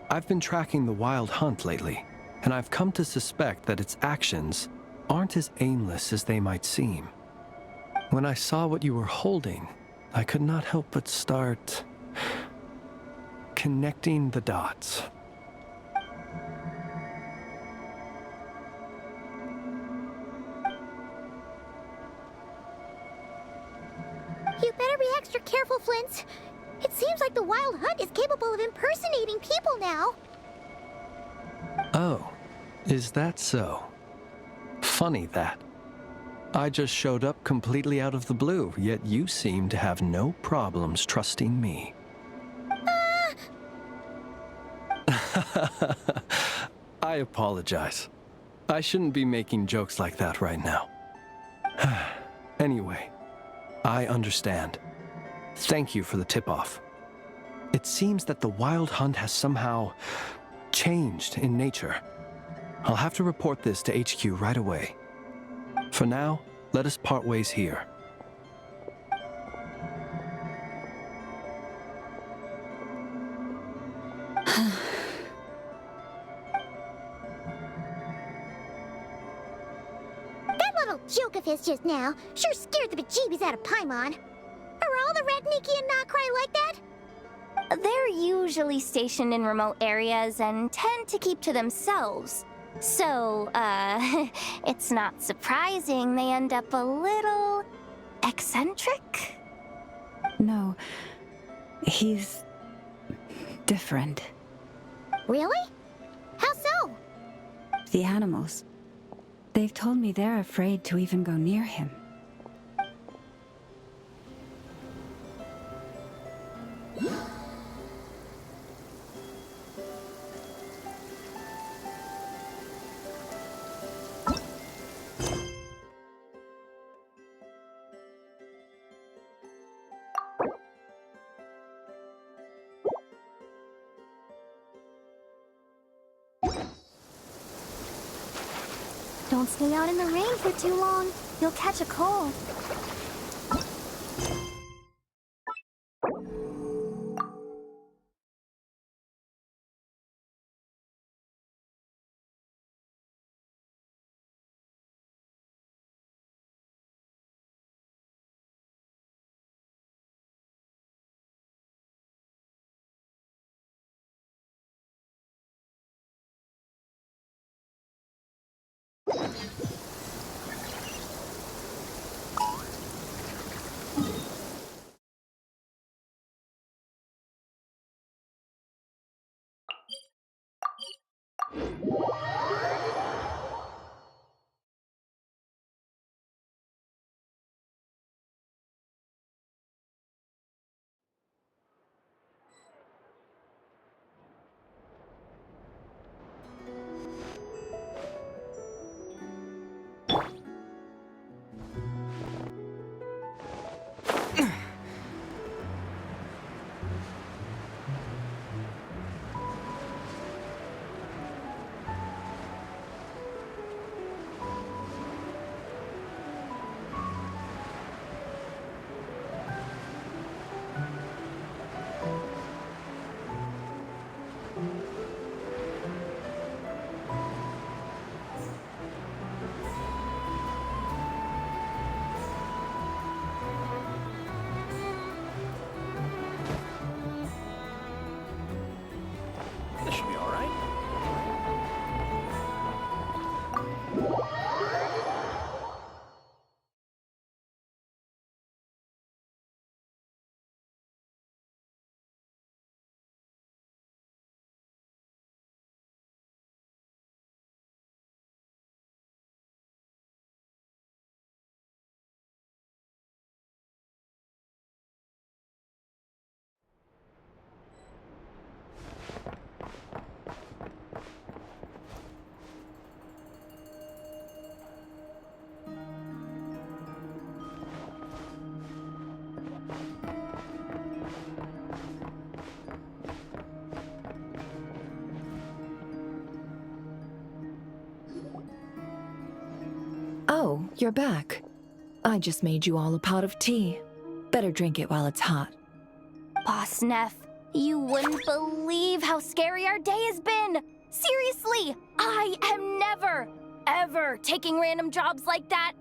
I've been tracking the wild hunt lately, and I've come to suspect that its actions aren't as aimless as they might seem. When I saw what you were holding, I could not help but start connecting the dots. You better be extra careful, Flint. It seems like the Wild Hunt is capable of impersonating people now. Oh, is that so? Funny that. I just showed up completely out of the blue, yet you seem to have no problems trusting me. I apologize. I shouldn't be making jokes like that right now. Anyway, I understand. Thank you for the tip-off. It seems that the Wild Hunt has somehow changed in nature. I'll have to report this to HQ right away. For now, let us part ways here. That little joke of his just now sure scared the bejeebies out of Paimon. Are all the Red Nikki and Nod-krai like that? They're usually stationed in remote areas and tend to keep to themselves. So, it's not surprising they end up a little eccentric. No, he's different. Really? How so? The animals. They've told me they're afraid to even go near him. Don't stay out in the rain for too long. You'll catch a cold. This should be all right. Oh, you're back. I just made you all a pot of tea. Better drink it while it's hot. Boss Neff, you wouldn't believe how scary our day has been! Seriously, I am never, ever taking random jobs like that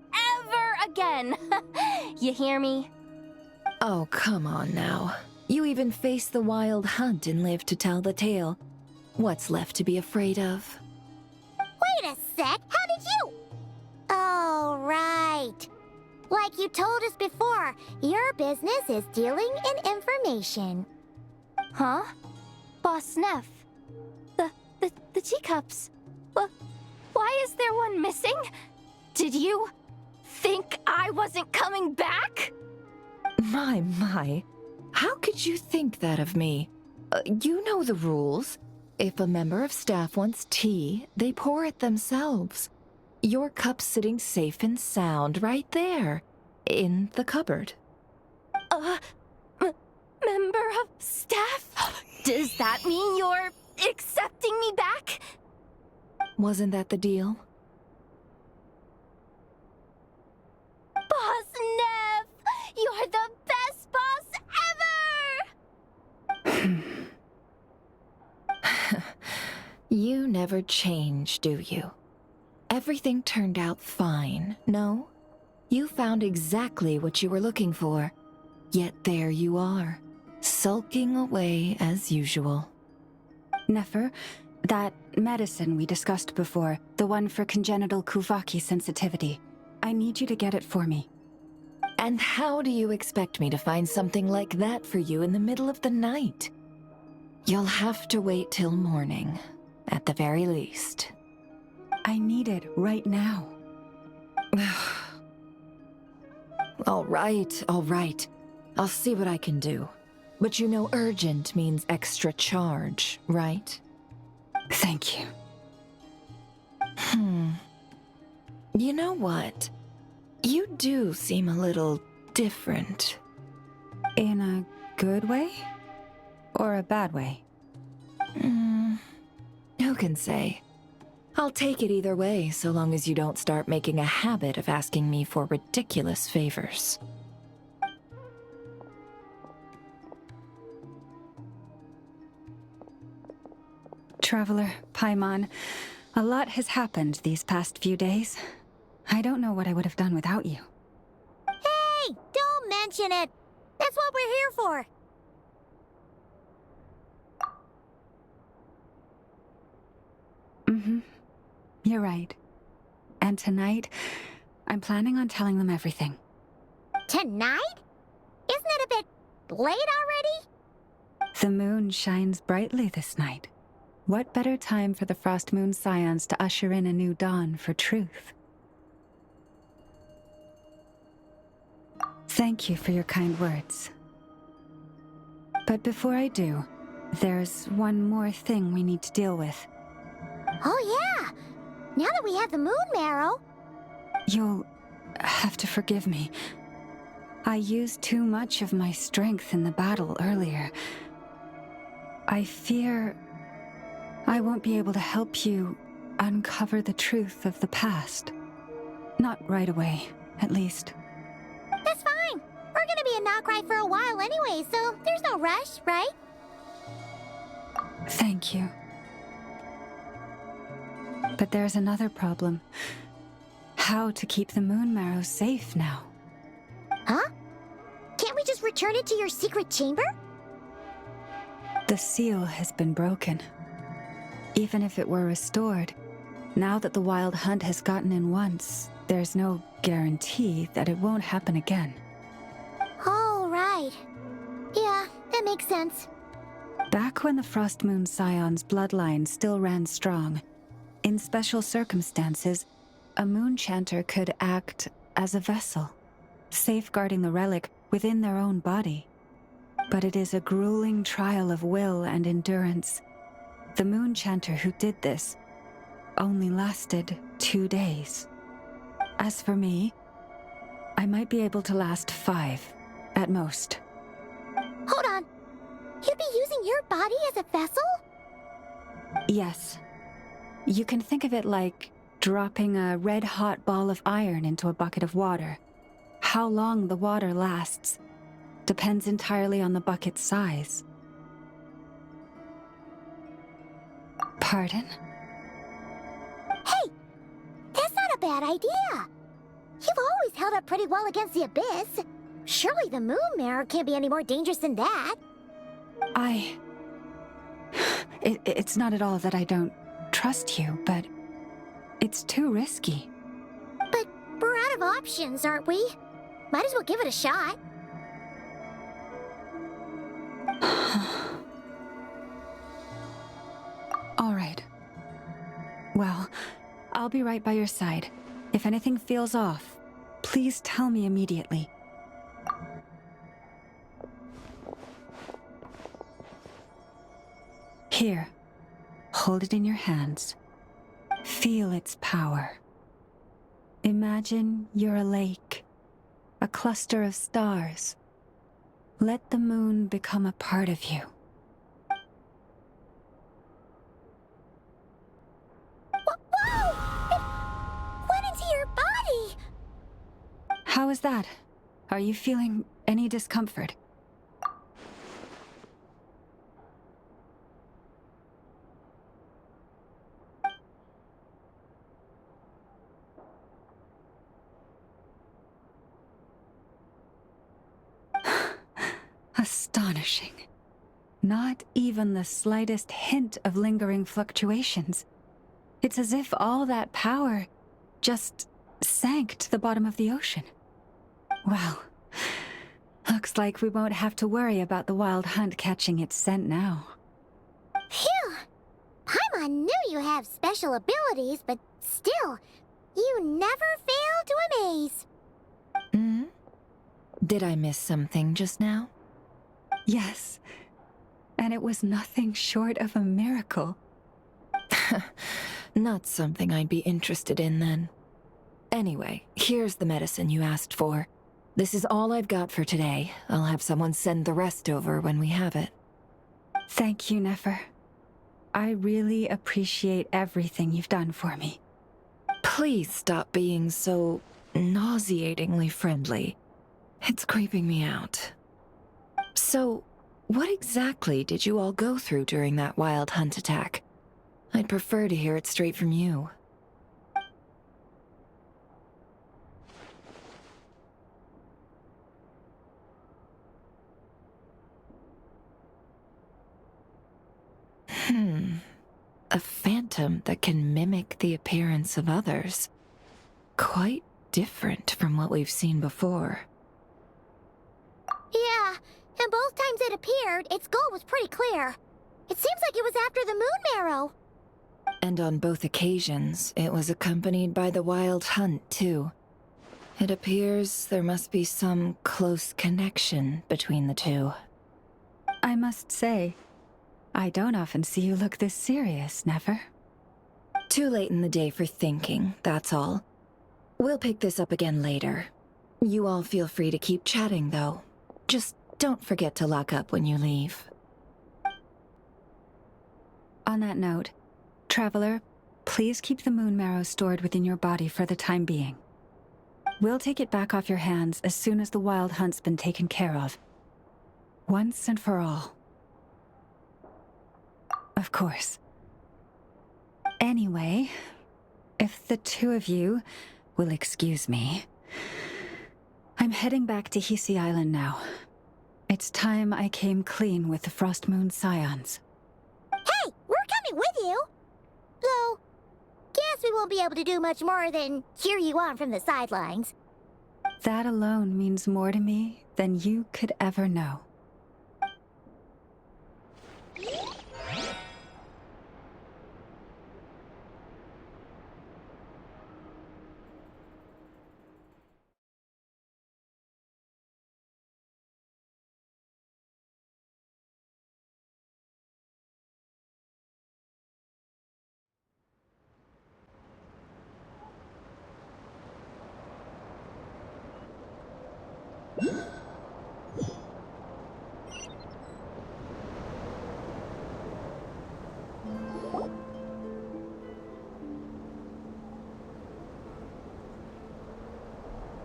ever again! You hear me? Oh, come on now. You even faced the Wild Hunt and lived to tell the tale. What's left to be afraid of? Wait a sec, how did you? Oh, right. Like you told us before, your business is dealing in information. Huh? Boss Neff. The teacups. Why is there one missing? Did you think I wasn't coming back? My. How could you think that of me? You know the rules. If a member of staff wants tea, they pour it themselves. Your cup's sitting safe and sound right there, in the cupboard. Member of staff? Does that mean you're accepting me back? Wasn't that the deal? Boss Neff! You're the best boss ever! You never change, do you? Everything turned out fine, no? You found exactly what you were looking for. Yet there you are, sulking away as usual. Nefer, that medicine we discussed before, the one for congenital Kuvaki sensitivity, I need you to get it for me. And how do you expect me to find something like that for you in the middle of the night? You'll have to wait till morning, at the very least. I need it right now. All right. I'll see what I can do. But you know urgent means extra charge, right? Thank you. You know what? You do seem a little different. In a good way? Or a bad way? Who can say? I'll take it either way, so long as you don't start making a habit of asking me for ridiculous favors. Traveler, Paimon, a lot has happened these past few days. I don't know what I would have done without you. Hey, don't mention it. That's what we're here for. You're right. And tonight, I'm planning on telling them everything. Tonight? Isn't it a bit late already? The moon shines brightly this night. What better time for the Frost Moon Scions to usher in a new dawn for truth? Thank you for your kind words. But before I do, there's one more thing we need to deal with. Oh yeah! Now that we have the moon marrow... You'll have to forgive me. I used too much of my strength in the battle earlier. I fear I won't be able to help you uncover the truth of the past. Not right away, at least. That's fine. We're gonna be in Nod-krai for a while anyway, so there's no rush, right? Thank you. But there's another problem. How to keep the moon marrow safe now? Huh? Can't we just return it to your secret chamber? The seal has been broken. Even if it were restored, now that the wild hunt has gotten in once, there's no guarantee that it won't happen again. Oh, right. Yeah, that makes sense. Back when the Frost Moon Scion's bloodline still ran strong, in special circumstances, a moon chanter could act as a vessel, safeguarding the relic within their own body. But it is a grueling trial of will and endurance. The moon chanter who did this only lasted 2 days. As for me, I might be able to last 5, at most. Hold on. You'd be using your body as a vessel? Yes. You can think of it like dropping a red-hot ball of iron into a bucket of water. How long the water lasts depends entirely on the bucket's size. Pardon? Hey! That's not a bad idea! You've always held up pretty well against the abyss. Surely the moon marrow can't be any more dangerous than that. It's not at all that I don't trust you, but it's too risky. But we're out of options, aren't we? Might as well give it a shot. All right. Well, I'll be right by your side. If anything feels off, please tell me immediately. Here, hold it in your hands. Feel its power. Imagine you're a lake, a cluster of stars. Let the moon become a part of you. Whoa! It went into your body! How is that? Are you feeling any discomfort? Astonishing. Not even the slightest hint of lingering fluctuations. It's as if all that power just sank to the bottom of the ocean. Well, looks like we won't have to worry about the wild hunt catching its scent now. Phew! Paimon knew you have special abilities, but still, you never fail to amaze. Hmm? Did I miss something just now? Yes, and it was nothing short of a miracle. Not something I'd be interested in then. Anyway, here's the medicine you asked for. This is all I've got for today. I'll have someone send the rest over when we have it. Thank you, Nefer. I really appreciate everything you've done for me. Please stop being so nauseatingly friendly. It's creeping me out. So, what exactly did you all go through during that wild hunt attack? I'd prefer to hear it straight from you. A phantom that can mimic the appearance of others. Quite different from what we've seen before. Yeah, and both times it appeared, its goal was pretty clear. It seems like it was after the moon marrow. And on both occasions, it was accompanied by the wild hunt, too. It appears there must be some close connection between the two. I must say, I don't often see you look this serious, Nefer. Too late in the day for thinking, that's all. We'll pick this up again later. You all feel free to keep chatting, though. Just don't forget to lock up when you leave. On that note, Traveler, please keep the moon marrow stored within your body for the time being. We'll take it back off your hands as soon as the wild hunt's been taken care of. Once and for all. Of course. Anyway, if the two of you will excuse me, I'm heading back to Hisi Island now. It's time I came clean with the Frost Moon Scions. Hey, we're coming with you! Though, guess we won't be able to do much more than cheer you on from the sidelines. That alone means more to me than you could ever know.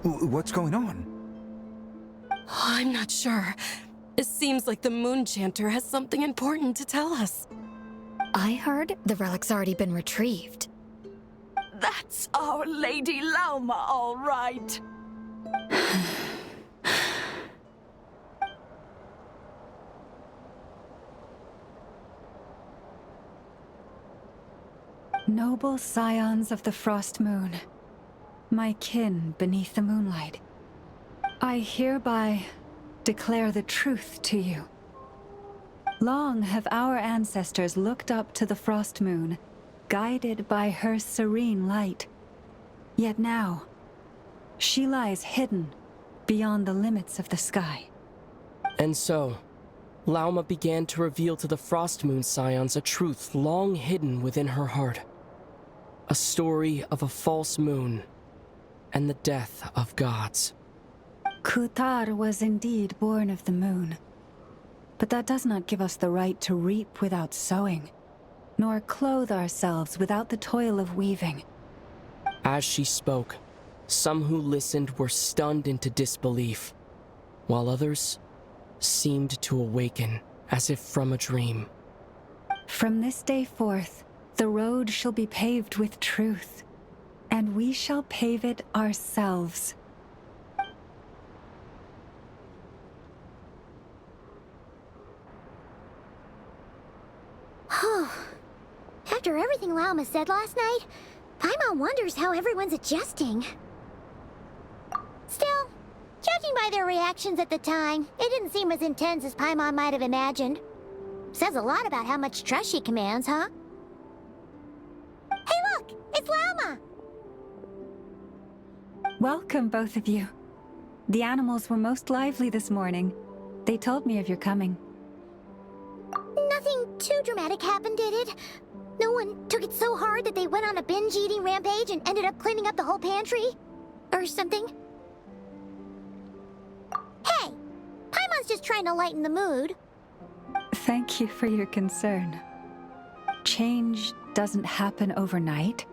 What's going on? I'm not sure. It seems like the Moon Chanter has something important to tell us. I heard the relic's already been retrieved. That's Our Lady Lauma, all right. Noble scions of the Frost Moon, my kin beneath the moonlight, I hereby declare the truth to you. Long have our ancestors looked up to the Frost Moon guided by her serene light. Yet now, she lies hidden beyond the limits of the sky. And so, Lauma began to reveal to the Frost Moon Scions a truth long hidden within her heart. A story of a false moon and the death of gods. Kutar was indeed born of the moon. But that does not give us the right to reap without sowing, nor clothe ourselves without the toil of weaving. As she spoke, some who listened were stunned into disbelief, while others seemed to awaken as if from a dream. From this day forth, the road shall be paved with truth, and we shall pave it ourselves. After everything Lauma said last night, Paimon wonders how everyone's adjusting. Still, judging by their reactions at the time, it didn't seem as intense as Paimon might have imagined. Says a lot about how much trust she commands, huh? Hey look! It's Lauma! Welcome, both of you. The animals were most lively this morning. They told me of your coming. Nothing too dramatic happened, did it? No one took it so hard that they went on a binge-eating rampage and ended up cleaning up the whole pantry? Or something? Hey! Paimon's just trying to lighten the mood. Thank you for your concern. Change doesn't happen overnight,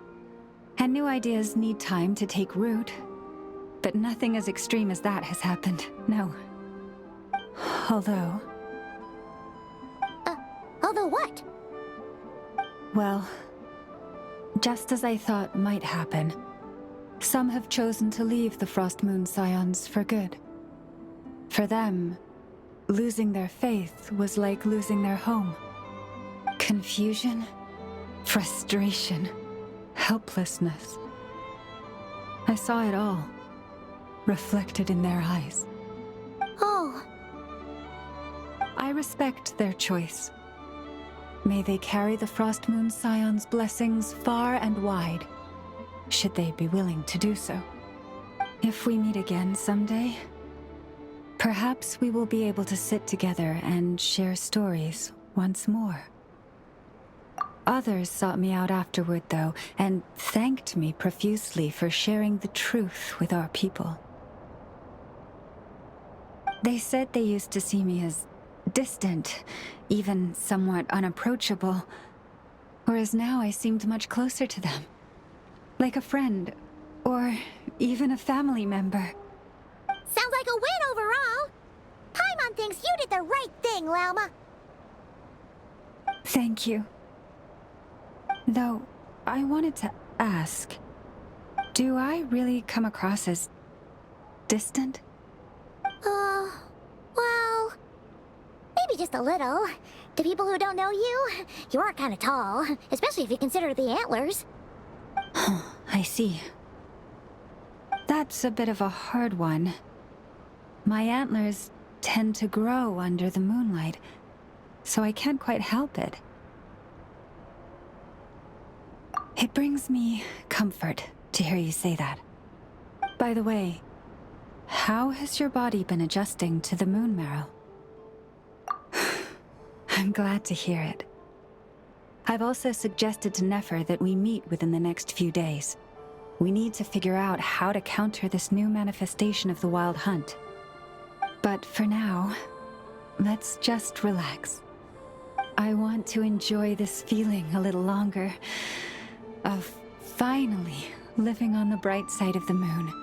and new ideas need time to take root. But nothing as extreme as that has happened, no. Although what? Well, just as I thought might happen, some have chosen to leave the Frost Moon Scions for good. For them, losing their faith was like losing their home. Confusion, frustration, helplessness. I saw it all, reflected in their eyes. Oh. I respect their choice. May they carry the Frost Moon Scion's blessings far and wide, should they be willing to do so. If we meet again someday, perhaps we will be able to sit together and share stories once more. Others sought me out afterward, though, and thanked me profusely for sharing the truth with our people. They said they used to see me as distant, even somewhat unapproachable, whereas now I seemed much closer to them. Like a friend, or even a family member. Sounds like a win overall! Paimon thinks you did the right thing, Lauma! Thank you. Though, I wanted to ask, do I really come across as distant? Well, maybe just a little. To people who don't know you, you are kind of tall, especially if you consider the antlers. I see. That's a bit of a hard one. My antlers tend to grow under the moonlight, so I can't quite help it. It brings me comfort to hear you say that. By the way, how has your body been adjusting to the moon marrow? I'm glad to hear it. I've also suggested to Nefer that we meet within the next few days. We need to figure out how to counter this new manifestation of the Wild Hunt. But for now, let's just relax. I want to enjoy this feeling a little longer of finally living on the bright side of the moon.